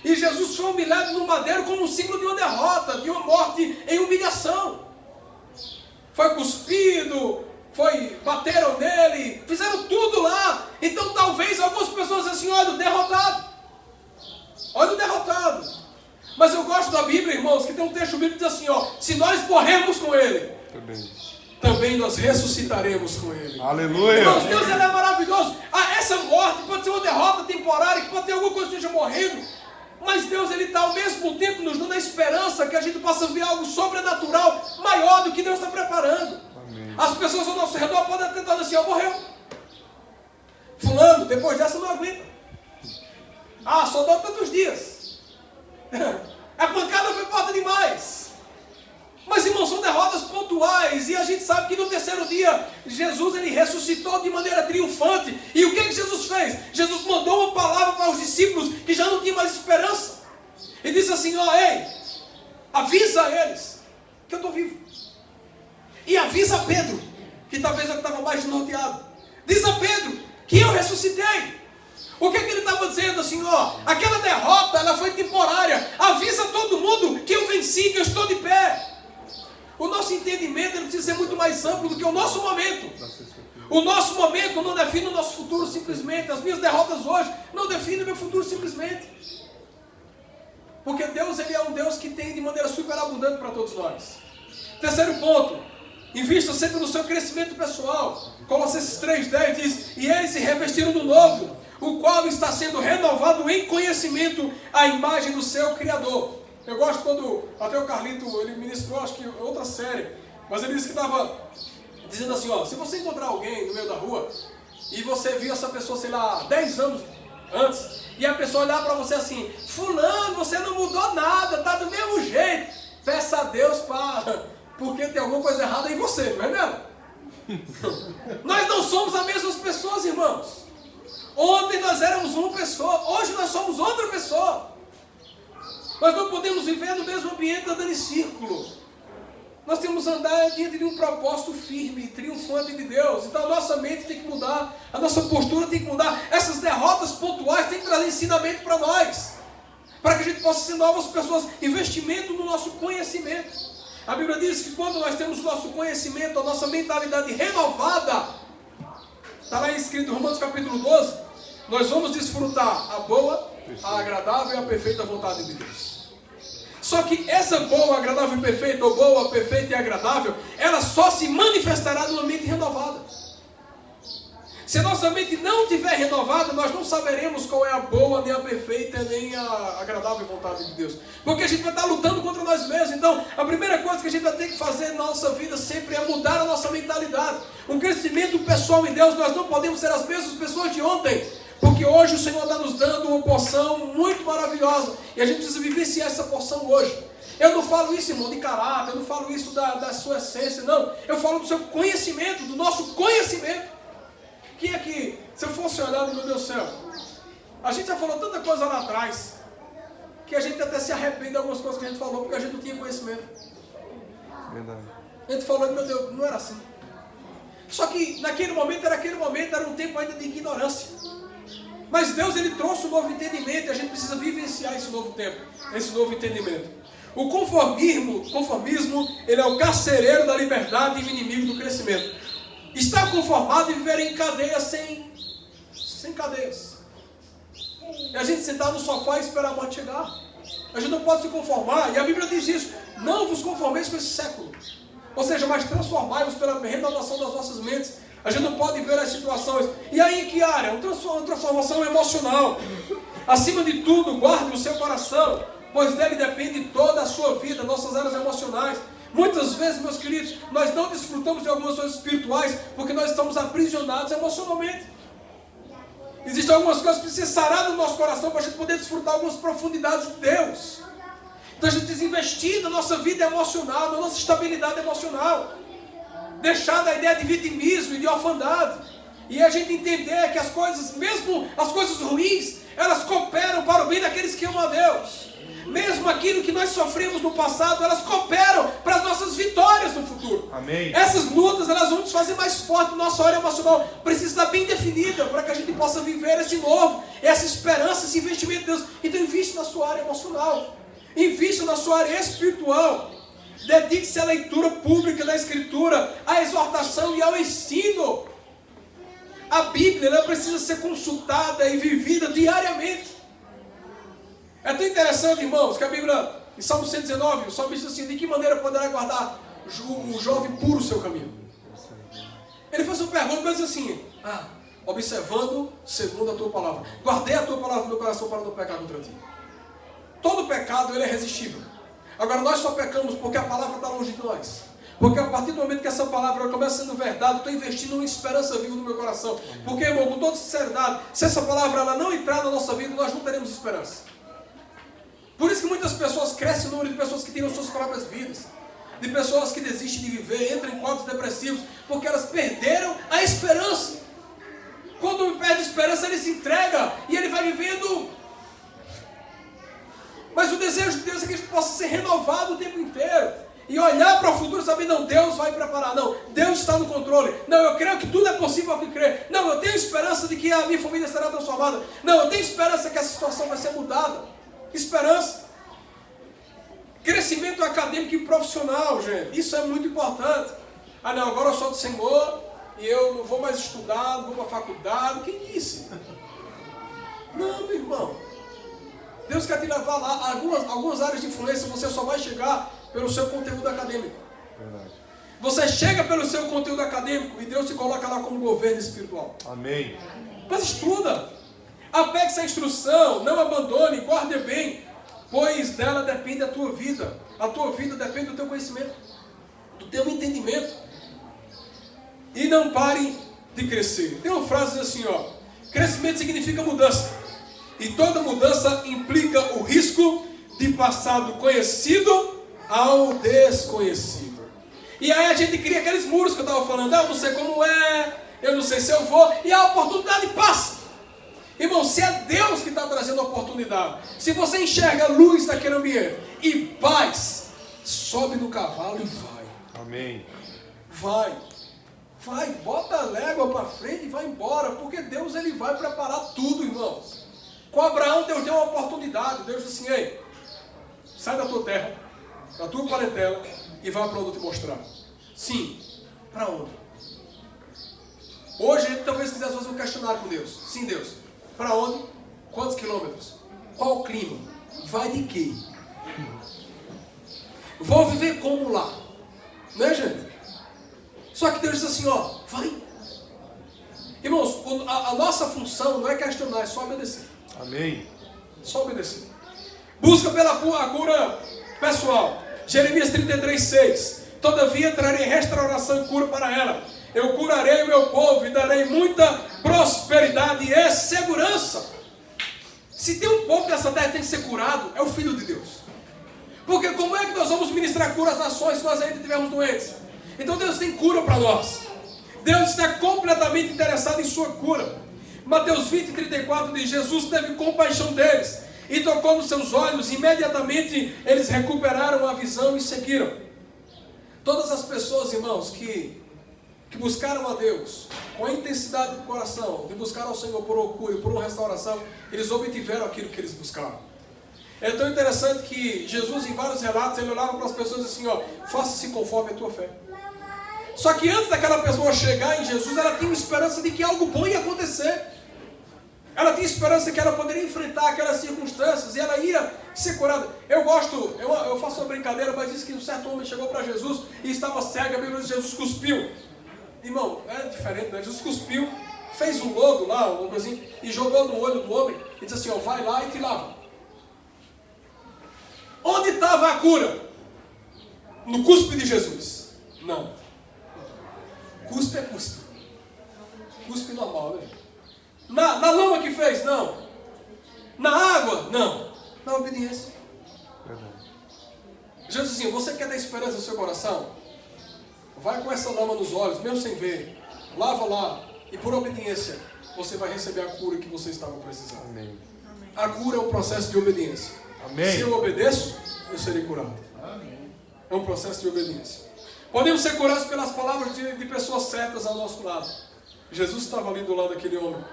E Jesus foi humilhado no madeiro como um símbolo de uma derrota, de uma morte em humilhação. Foi cuspido, bateram nele, fizeram tudo lá. Então talvez algumas pessoas dizem assim, olha o derrotado. Mas eu gosto da Bíblia, irmãos, que tem um texto bíblico que diz assim, ó, se nós morrermos com ele, também nós ressuscitaremos com ele. Aleluia. Irmãos, Deus ele é maravilhoso. Essa morte pode ser uma derrota temporária, que pode ter alguma coisa que esteja morrendo. Mas Deus ele está ao mesmo tempo nos dando a esperança que a gente possa ver algo sobrenatural maior do que Deus está preparando. Amém. As pessoas ao nosso redor podem tentar dizer assim, morreu. Fulano, depois dessa não aguenta. Só dá tantos dias. A pancada foi forte demais. Mas, irmãos, são derrotas pontuais. E a gente sabe que no terceiro dia, Jesus ele ressuscitou de maneira triunfante. E o que Jesus fez? Jesus mandou uma palavra para os discípulos que já não tinham mais esperança. E disse assim, ei, avisa a eles que eu estou vivo. E avisa a Pedro, que talvez ele estava mais desnorteado. Diz a Pedro que eu ressuscitei. O que ele estava dizendo assim, aquela derrota ela foi temporária. Avisa todo mundo que eu venci, que eu estou de pé. O nosso entendimento ele precisa ser muito mais amplo do que o nosso momento. O nosso momento não define o nosso futuro simplesmente. As minhas derrotas hoje não definem o meu futuro simplesmente. Porque Deus ele é um Deus que tem de maneira superabundante para todos nós. Terceiro ponto, invista sempre no seu crescimento pessoal. Colossenses 3,10 diz, e eles se revestiram do novo, o qual está sendo renovado em conhecimento à imagem do seu Criador. Eu gosto quando, até o Carlito, ele ministrou, acho que outra série, mas ele disse que estava dizendo assim, ó, se você encontrar alguém no meio da rua, e você viu essa pessoa, sei lá, 10 anos antes, e a pessoa olhar para você assim, fulano, você não mudou nada, tá do mesmo jeito, peça a Deus porque tem alguma coisa errada em você, não é mesmo? Nós não somos as mesmas pessoas, irmãos. Ontem nós éramos uma pessoa, hoje nós somos outra pessoa. Nós não podemos viver no mesmo ambiente andando em círculo. Nós temos que andar diante de um propósito firme, triunfante de Deus. Então a nossa mente tem que mudar, a nossa postura tem que mudar. Essas derrotas pontuais têm que trazer ensinamento para nós, para que a gente possa ser novas pessoas. Investimento no nosso conhecimento. A Bíblia diz que quando nós temos o nosso conhecimento, a nossa mentalidade renovada, está lá escrito em Romanos capítulo 12, nós vamos desfrutar a boa, a agradável e a perfeita vontade de Deus. Só que essa boa, agradável e perfeita, ou boa, perfeita e agradável, ela só se manifestará numa mente renovada. Se a nossa mente não estiver renovada, nós não saberemos qual é a boa, nem a perfeita, nem a agradável vontade de Deus. Porque a gente vai estar lutando contra nós mesmos. Então, a primeira coisa que a gente vai ter que fazer na nossa vida sempre é mudar a nossa mentalidade. Um crescimento pessoal em Deus, nós não podemos ser as mesmas pessoas de ontem. Porque hoje o Senhor está nos dando uma porção muito maravilhosa. E a gente precisa vivenciar essa porção hoje. Eu não falo isso, irmão, de caráter. Eu não falo isso da sua essência, não. Eu falo do seu conhecimento, do nosso conhecimento. Que é que, se eu fosse olhar, meu Deus do céu, a gente já falou tanta coisa lá atrás, que a gente até se arrepende de algumas coisas que a gente falou, porque a gente não tinha conhecimento. Verdade. A gente falou, meu Deus, não era assim. Só que naquele momento, era um tempo ainda de ignorância. Mas Deus, Ele trouxe um novo entendimento, e a gente precisa vivenciar esse novo tempo, esse novo entendimento. O conformismo, ele é o carcereiro da liberdade e o inimigo do crescimento. Estar conformado e viver em cadeias sem cadeias. É a gente sentar no sofá e esperar a morte chegar. A gente não pode se conformar, e a Bíblia diz isso, não vos conformeis com esse século. Ou seja, mas transformai-vos pela renovação das nossas mentes. A gente não pode ver as situações. E aí em que área? Uma transformação emocional. Acima de tudo, guarde o seu coração, pois dele depende toda a sua vida, nossas áreas emocionais. Muitas vezes, meus queridos, nós não desfrutamos de algumas coisas espirituais porque nós estamos aprisionados emocionalmente. Existem algumas coisas que precisam sarar no nosso coração para a gente poder desfrutar algumas profundidades de Deus. Então a gente precisa investir na nossa vida emocional, na nossa estabilidade emocional. Deixar da ideia de vitimismo e de orfandade. E a gente entender que as coisas, mesmo as coisas ruins, elas cooperam para o bem daqueles que amam a Deus. Mesmo aquilo que nós sofremos no passado, elas cooperam para as nossas vitórias no futuro. Amém. Essas lutas, elas vão nos fazer mais forte. Nossa área emocional precisa estar bem definida para que a gente possa viver esse novo, essa esperança, esse investimento de Deus. Então invista na sua área emocional. Invista na sua área espiritual. Dedique-se à leitura pública da Escritura, à exortação e ao ensino. A Bíblia, ela precisa ser consultada e vivida diariamente. É tão interessante, irmãos, que a Bíblia, em Salmo 119, o salmista diz assim, de que maneira poderá guardar o jovem puro o seu caminho? Ele faz uma pergunta, mas assim, observando segundo a tua palavra. Guardei a tua palavra no meu coração para não pecar contra ti. Todo pecado, ele é resistível. Agora, nós só pecamos porque a palavra está longe de nós. Porque a partir do momento que essa palavra começa sendo verdade, eu estou investindo uma esperança viva no meu coração. Porque, irmão, com toda sinceridade, se essa palavra ela não entrar na nossa vida, nós não teremos esperança. Por isso que muitas pessoas crescem no número de pessoas que tiram suas próprias vidas. De pessoas que desistem de viver, entram em quadros depressivos, porque elas perderam a esperança. Quando perde a esperança, ele se entrega e ele vai vivendo. Mas o desejo de Deus é que a gente possa ser renovado o tempo inteiro. E olhar para o futuro e saber, não, Deus vai preparar. Não, Deus está no controle. Não, eu creio que tudo é possível ao que crer. Não, eu tenho esperança de que a minha família será transformada. Não, eu tenho esperança que essa situação vai ser mudada. Esperança. Crescimento acadêmico e profissional, gente. Isso é muito importante. Não, agora eu sou do Senhor e eu não vou mais estudar, não vou para a faculdade. Quem disse? Não, meu irmão. Deus quer te levar lá. Algumas áreas de influência você só vai chegar pelo seu conteúdo acadêmico. Verdade. Você chega pelo seu conteúdo acadêmico e Deus te coloca lá como governo espiritual. Amém. Mas estuda. Apegue-se à instrução, não abandone, guarde bem, pois dela depende a tua vida. A tua vida depende do teu conhecimento, do teu entendimento. E não pare de crescer. Tem uma frase assim, ó: crescimento significa mudança. E toda mudança implica o risco de passar do conhecido ao desconhecido. E aí a gente cria aqueles muros que eu estava falando. Eu não sei como é, eu não sei se eu vou. E a oportunidade passa. Irmão, se é Deus que está trazendo a oportunidade, se você enxerga a luz daquele ambiente e paz, sobe no cavalo e vai. Amém. Vai, bota a légua para frente e vai embora, porque Deus ele vai preparar tudo, irmãos. Com Abraão, Deus deu uma oportunidade. Deus disse assim: ei, sai da tua terra, da tua parentela e vai para onde eu te mostrar. Sim, para onde? Hoje a gente talvez quisesse fazer um questionário com Deus. Sim, Deus. Para onde? Quantos quilômetros? Qual o clima? Vai de quê? Vou viver como lá? Né, gente? Só que Deus diz assim, ó, vai. Irmãos, a nossa função não é questionar, é só obedecer. Amém. Só obedecer. Busca pela cura pessoal. Jeremias 33:6. Todavia trarei restauração e cura para ela. Eu curarei o meu povo e darei muita prosperidade e segurança. Se tem um povo nessa terra que tem que ser curado, é o Filho de Deus. Porque como é que nós vamos ministrar cura às nações se nós ainda estivermos doentes? Então Deus tem cura para nós. Deus está completamente interessado em sua cura. Mateus 20:34 diz: Jesus teve compaixão deles e tocou nos seus olhos. Imediatamente eles recuperaram a visão e seguiram. Todas as pessoas, irmãos, que buscaram a Deus com a intensidade do coração, de buscar ao Senhor por uma cura e por uma restauração, eles obtiveram aquilo que eles buscaram. É tão interessante que Jesus, em vários relatos, ele olhava para as pessoas assim, ó, faça-se conforme a tua fé. Só que antes daquela pessoa chegar em Jesus, ela tinha esperança de que algo bom ia acontecer. Ela tinha esperança que ela poderia enfrentar aquelas circunstâncias e ela ia ser curada. Eu faço uma brincadeira, mas diz que um certo homem chegou para Jesus e estava cego, a Bíblia diz que Jesus cuspiu. Irmão, é diferente, né? Jesus cuspiu, fez um lodo lá, uma coisinha, e jogou no olho do homem e disse assim, ó, vai lá e te lava. Onde estava a cura? No cuspe de Jesus? Não. Cuspe é cuspe. Cuspe normal, né? Na lama que fez? Não. Na água? Não. Na obediência. Jesus disse assim, você quer dar esperança no seu coração? Vai com essa lama nos olhos, mesmo sem ver. Lava lá. E por obediência, você vai receber a cura que você estava precisando. Amém. A cura é um processo de obediência. Amém. Se eu obedeço, eu serei curado. Amém. É um processo de obediência. Podemos ser curados pelas palavras de pessoas certas ao nosso lado. Jesus estava ali do lado daquele homem.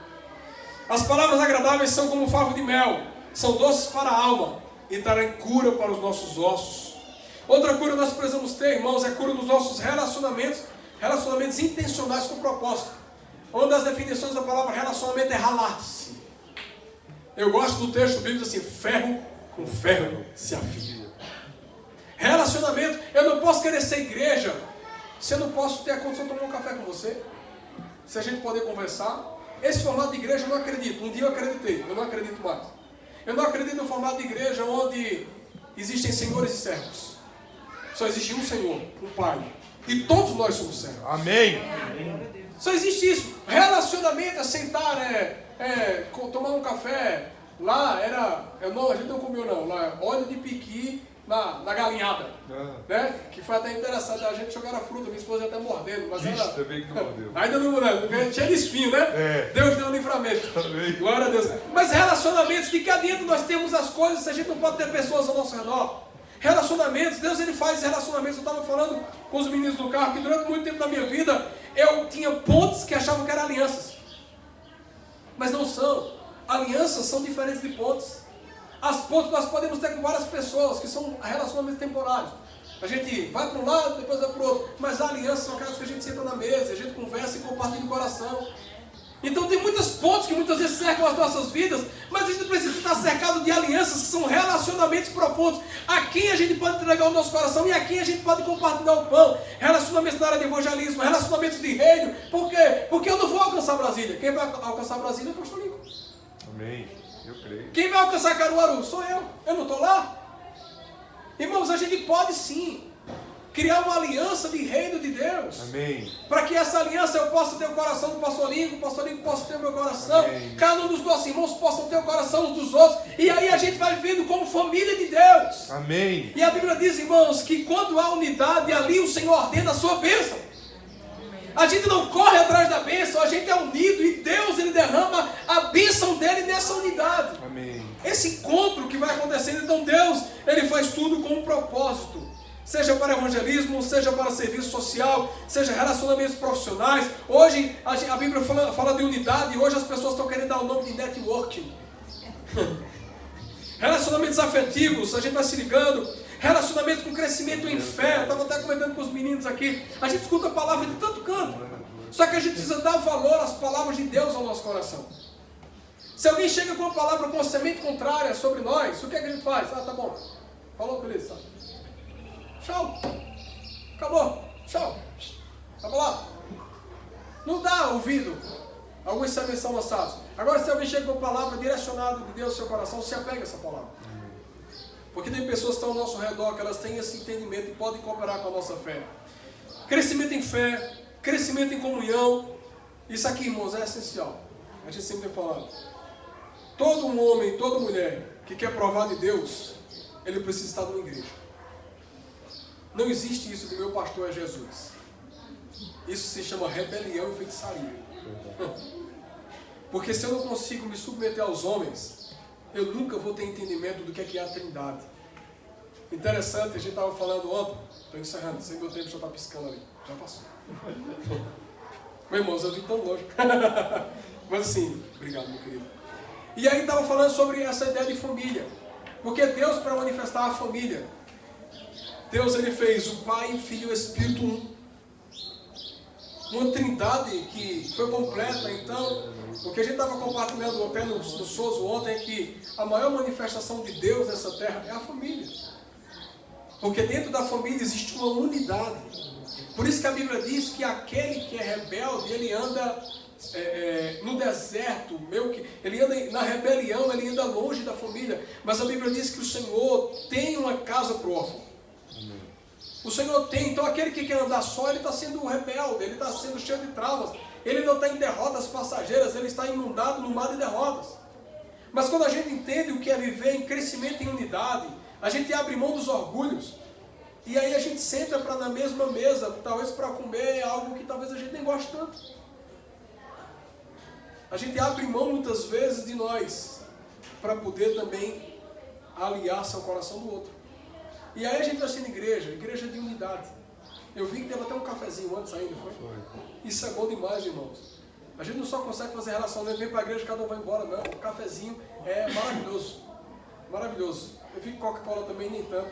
As palavras agradáveis são como favo de mel. São doces para a alma e darão cura para os nossos ossos. Outra cura nós precisamos ter, irmãos, é a cura dos nossos relacionamentos. Relacionamentos intencionais com propósito. Uma das definições da palavra relacionamento é ralar-se. Eu gosto do texto bíblico assim, ferro com ferro se afia. Relacionamento, eu não posso querer ser igreja se eu não posso ter a condição de tomar um café com você. Se a gente poder conversar. Esse formato de igreja eu não acredito. Um dia eu acreditei, eu não acredito mais. Eu não acredito no formato de igreja onde existem senhores e servos. Só existe um Senhor, um Pai. E todos nós somos servos. Amém. Só existe isso. Relacionamento é sentar, tomar um café. Lá a gente não comeu não. Lá óleo de piqui na galinhada. Né? Que foi até interessante. A gente jogar a fruta, minha esposa até mordendo. Mas ela também que não mordeu. Ainda não, tinha de espinho, né? Deus deu um livramento. Amém. Glória a Deus. Mas relacionamentos, de que adianta nós temos as coisas se a gente não pode ter pessoas ao nosso redor? Relacionamentos, Deus ele faz relacionamentos. Eu estava falando com os meninos do carro que durante muito tempo da minha vida eu tinha pontes que achavam que eram alianças. Mas não são. Alianças são diferentes de pontes. As pontes nós podemos ter com várias pessoas, que são relacionamentos temporários. A gente vai para um lado, depois vai para o outro. Mas as alianças são aquelas que a gente senta na mesa, a gente conversa e compartilha o coração. Então tem muitas pontes que muitas vezes cercam as nossas vidas, mas a gente precisa estar cercado de alianças que são relacionamentos profundos. A quem a gente pode entregar o nosso coração e a quem a gente pode compartilhar o pão. Relacionamentos na área de evangelismo, relacionamentos de reino. Por quê? Porque eu não vou alcançar Brasília. Quem vai alcançar Brasília é o pastor Lincoln. Amém. Eu creio. Quem vai alcançar Caruaru? Sou eu. Eu não estou lá? Irmãos, a gente pode sim criar uma aliança de reino de Deus. Amém. Para que essa aliança eu possa ter o coração do pastor Lincoln, o pastor Lincoln possa ter o meu coração, Amém. cada um dos nossos irmãos possam ter o coração uns dos outros, e aí a gente vai vivendo como família de Deus. Amém. E a Bíblia diz, irmãos, que quando há unidade, ali o Senhor ordena a sua bênção. A gente não corre atrás da bênção, a gente é unido e Deus ele derrama a bênção dele nessa unidade. Amém. Esse encontro que vai acontecendo, então Deus ele faz tudo com um propósito. Seja para evangelismo, seja para serviço social, seja relacionamentos profissionais. Hoje a Bíblia fala de unidade e hoje as pessoas estão querendo dar o nome de networking. Relacionamentos afetivos, a gente está se ligando. Relacionamentos com crescimento em fé. Eu estava até comentando com os meninos aqui. A gente escuta a palavra de tanto canto. Só que a gente precisa dar valor às palavras de Deus ao nosso coração. Se alguém chega com uma palavra com uma semente contrária sobre nós, o que é que a gente faz? Ah, tá bom. Falou, beleza. Tchau. Acabou. Tchau. Acabou lá. Não dá ouvido. Alguns sabem são lançados. Agora, se alguém chega com uma palavra direcionada de Deus ao seu coração, se apega a essa palavra. Porque tem pessoas que estão ao nosso redor, que elas têm esse entendimento e podem cooperar com a nossa fé. Crescimento em fé, crescimento em comunhão. Isso aqui, irmãos, é essencial. A gente sempre tem falado. Todo um homem, toda mulher que quer provar de Deus, ele precisa estar numa igreja. Não existe isso de meu pastor é Jesus. Isso se chama rebelião e feitiçaria. Porque se eu não consigo me submeter aos homens, eu nunca vou ter entendimento do que é a Trindade. Interessante, a gente estava falando ontem, estou encerrando, sei que meu tempo já está piscando ali, já passou. Meu irmão, eu vim tão longe. Mas assim, obrigado, meu querido. E aí estava falando sobre essa ideia de família. Porque Deus, para manifestar a família, Deus ele fez o Pai, o Filho e o Espírito um. Uma trindade que foi completa. Então, o que a gente estava compartilhando até no Souza ontem é que a maior manifestação de Deus nessa terra é a família. Porque dentro da família existe uma unidade. Por isso que a Bíblia diz que aquele que é rebelde, ele anda no deserto, ele anda na rebelião, ele anda longe da família. Mas a Bíblia diz que o Senhor tem uma casa para o órfão. O Senhor tem, então aquele que quer andar só, ele está sendo rebelde, ele está sendo cheio de traumas, ele não está em derrotas passageiras, ele está inundado no mar de derrotas. Mas quando a gente entende o que é viver em crescimento em unidade, a gente abre mão dos orgulhos, e aí a gente senta na mesma mesa, talvez para comer algo que talvez a gente nem goste tanto. A gente abre mão muitas vezes de nós, para poder também aliar-se ao coração do outro. E aí a gente vai sendo igreja de unidade. Eu vi que teve até um cafezinho antes ainda, foi? Isso é bom demais, irmãos. A gente não só consegue fazer relacionamento, vem para a igreja e cada um vai embora, não. O cafezinho é maravilhoso. Maravilhoso. Eu vi que Coca-Cola também nem tanto,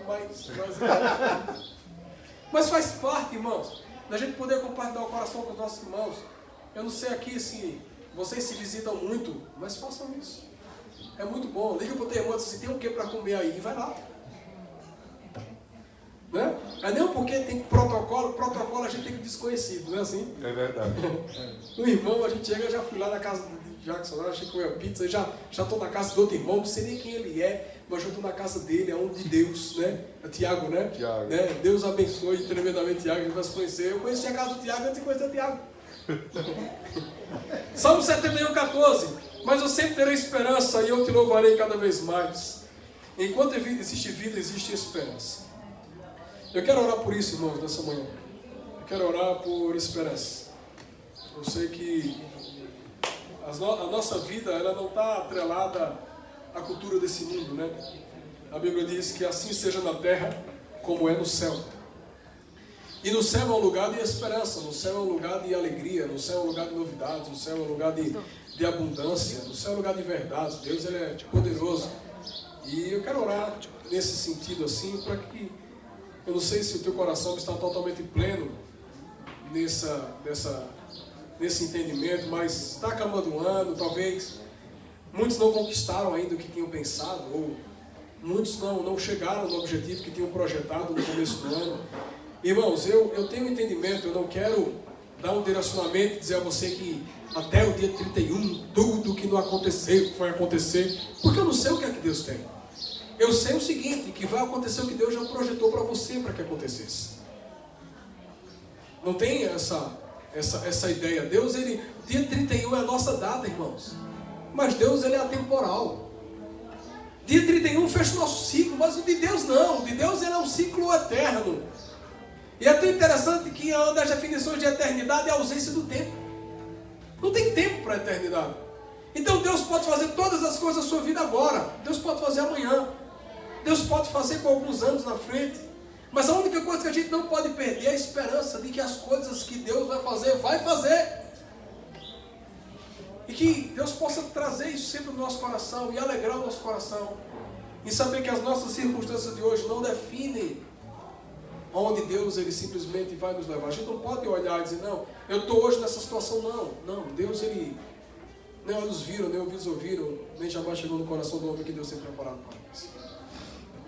mas faz parte, irmãos, da gente poder compartilhar o coração com os nossos irmãos. Eu não sei aqui se vocês se visitam muito, mas façam isso. É muito bom. Liga para o teu irmão e diz assim, tem o que para comer aí? E vai lá. Né? É nem porque tem protocolo a gente tem que desconhecido, não é assim? É verdade. O irmão, a gente chega, já fui lá na casa de Jackson, achei que comeu pizza, já estou na casa do outro irmão, não sei nem quem ele é, mas já estou na casa dele, é um de Deus, né? É Tiago, né? Tiago. Né? Deus abençoe tremendamente Tiago, a gente vai se conhecer. Eu conheci a casa do Tiago antes de conhecer o Tiago. Salmo 71, 14. Mas eu sempre terei esperança e eu te louvarei cada vez mais. Enquanto existe vida, existe esperança. Eu quero orar por isso, irmãos, nessa manhã. Eu quero orar por esperança. Eu sei que a nossa vida ela não está atrelada à cultura desse mundo, né? A Bíblia diz que assim seja na terra como é no céu. E no céu é um lugar de esperança, no céu é um lugar de alegria, no céu é um lugar de novidades, no céu é um lugar de abundância, no céu é um lugar de verdade. Deus ele é poderoso. E eu quero orar nesse sentido assim, para que eu não sei se o teu coração está totalmente pleno nesse entendimento, mas está acabando o ano, talvez muitos não conquistaram ainda o que tinham pensado, ou muitos não chegaram no objetivo que tinham projetado no começo do ano. Irmãos, eu tenho entendimento, eu não quero dar um direcionamento e dizer a você que até o dia 31, tudo que não aconteceu vai acontecer, porque eu não sei o que é que Deus tem. Eu sei o seguinte, que vai acontecer o que Deus já projetou para você para que acontecesse. Não tem essa ideia. Deus, dia 31 é a nossa data, irmãos. Mas Deus, ele é atemporal. Dia 31 fecha o nosso ciclo, mas o de Deus não. O de Deus, ele é um ciclo eterno. E é tão interessante que uma das definições de eternidade é a ausência do tempo. Não tem tempo para a eternidade. Então Deus pode fazer todas as coisas da sua vida agora. Deus pode fazer amanhã. Deus pode fazer com alguns anos na frente. Mas a única coisa que a gente não pode perder é a esperança de que as coisas que Deus vai fazer. E que Deus possa trazer isso sempre no nosso coração e alegrar o nosso coração. E saber que as nossas circunstâncias de hoje não definem onde Deus, ele simplesmente vai nos levar. A gente não pode olhar e dizer, não, eu estou hoje nessa situação, não. Não, Deus, ele nem olhos viram, nem ouvidos ouviram, nem jamais chegou no coração do homem que Deus tem preparado para nós.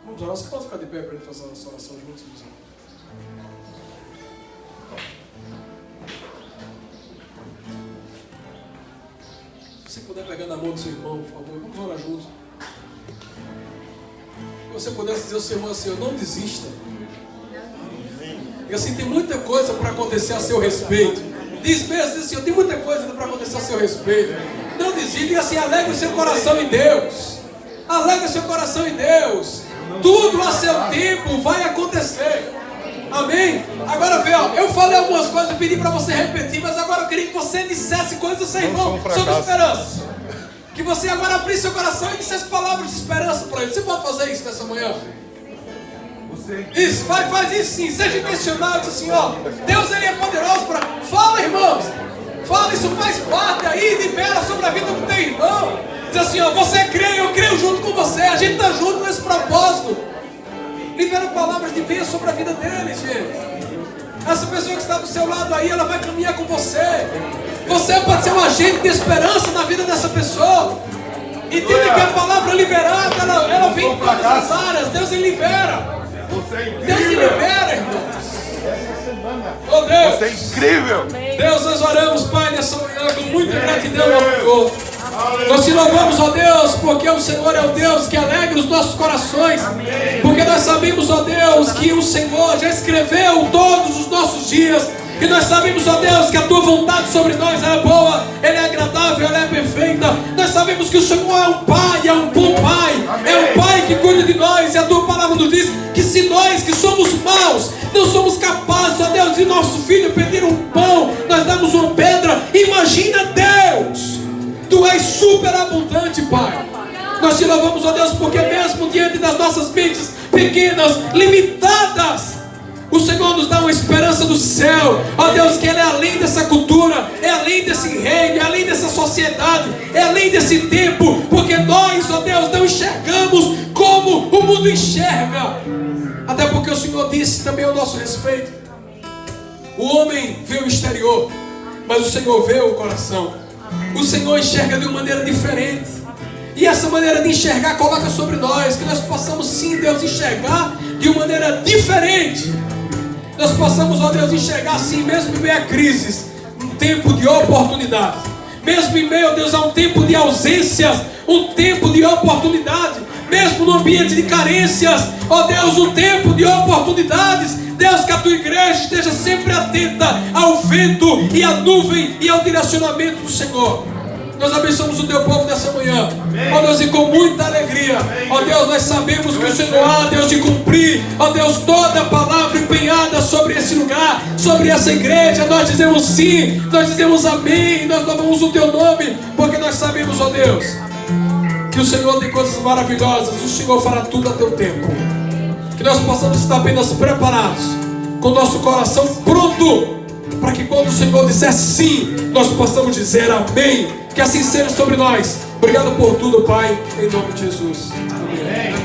Vamos orar, você pode ficar de pé para ele fazer essa oração juntos, meus irmãos? Se você puder pegar na mão do seu irmão, por favor, vamos orar juntos. Se você pudesse dizer ao seu irmão assim, eu não desista. E assim, tem muita coisa para acontecer a seu respeito. Diz mesmo assim, tem muita coisa para acontecer a seu respeito. Não desista, e assim, alegre o seu coração em Deus. Alegre o seu coração em Deus. Tudo a seu tempo vai acontecer. Amém? Agora vê, ó, eu falei algumas coisas, eu pedi para você repetir, mas agora eu queria que você dissesse coisas ao seu irmão sobre esperança. Que você agora abrisse seu coração e dissesse palavras de esperança para ele. Você pode fazer isso nessa manhã? Isso, faz isso sim, seja intencional, diz assim, ó, Deus, ele é poderoso para... Fala, irmãos, fala, isso faz parte aí, libera sobre a vida do teu irmão. Diz assim, ó, você crê, eu creio junto com você, a gente está junto nesse propósito. Libera palavras de bênção sobre a vida dele, gente. Essa pessoa que está do seu lado aí, ela vai caminhar com você. Você pode ser um agente de esperança na vida dessa pessoa. Entenda que a palavra liberada, ela vem em todas as áreas. Deus, ele libera. Deus te libera, irmãos. Oh Deus, você é incrível. Deus, nós oramos, Pai, nessa manhã com muita gratidão ao Senhor. Nós te louvamos, ó Deus, porque o Senhor é o Deus que alegra os nossos corações. Porque nós sabemos, ó Deus, que o Senhor já escreveu todos os nossos dias. E nós sabemos, ó Deus, que a tua vontade sobre nós é boa, ela é agradável, ela é perfeita. Nós sabemos que o Senhor é um Pai, é um bom Pai, é um Pai que cuida de nós. E a tua palavra nos diz que se nós que somos maus, não somos capazes, ó Deus, de nosso filho pedir um pão, nós damos uma pedra. Imagina Deus, tu és superabundante, Pai. Nós te louvamos, ó Deus, porque mesmo diante das nossas mentes pequenas, limitadas, o Senhor nos dá uma esperança do céu, ó Deus, que Ele é além dessa cultura, é além desse reino, é além dessa sociedade, é além desse tempo, porque nós, ó Deus, não enxergamos como o mundo enxerga, até porque o Senhor disse também ao nosso respeito, o homem vê o exterior, mas o Senhor vê o coração. O Senhor enxerga de uma maneira diferente, e essa maneira de enxergar coloca sobre nós, que nós possamos sim, Deus, enxergar de uma maneira diferente. Nós possamos, ó Deus, enxergar assim, mesmo em meio a crises, um tempo de oportunidade. Mesmo em meio, ó Deus, a um tempo de ausências, um tempo de oportunidade. Mesmo no ambiente de carências, ó Deus, um tempo de oportunidades. Deus, que a tua igreja esteja sempre atenta ao vento e à nuvem e ao direcionamento do Senhor. Nós abençoamos o teu povo nessa manhã, ó Deus, e com muita alegria, ó Deus, nós sabemos que o Senhor há, Deus, de cumprir, ó Deus, toda a palavra empenhada sobre esse lugar, sobre essa igreja. Nós dizemos sim, nós dizemos amém, nós louvamos o teu nome, porque nós sabemos, ó Deus, que o Senhor tem coisas maravilhosas, o Senhor fará tudo a teu tempo. Que nós possamos estar apenas preparados, com o nosso coração pronto, para que quando o Senhor disser sim, nós possamos dizer amém. Que assim seja sobre nós. Obrigado por tudo, Pai, em nome de Jesus. Amém.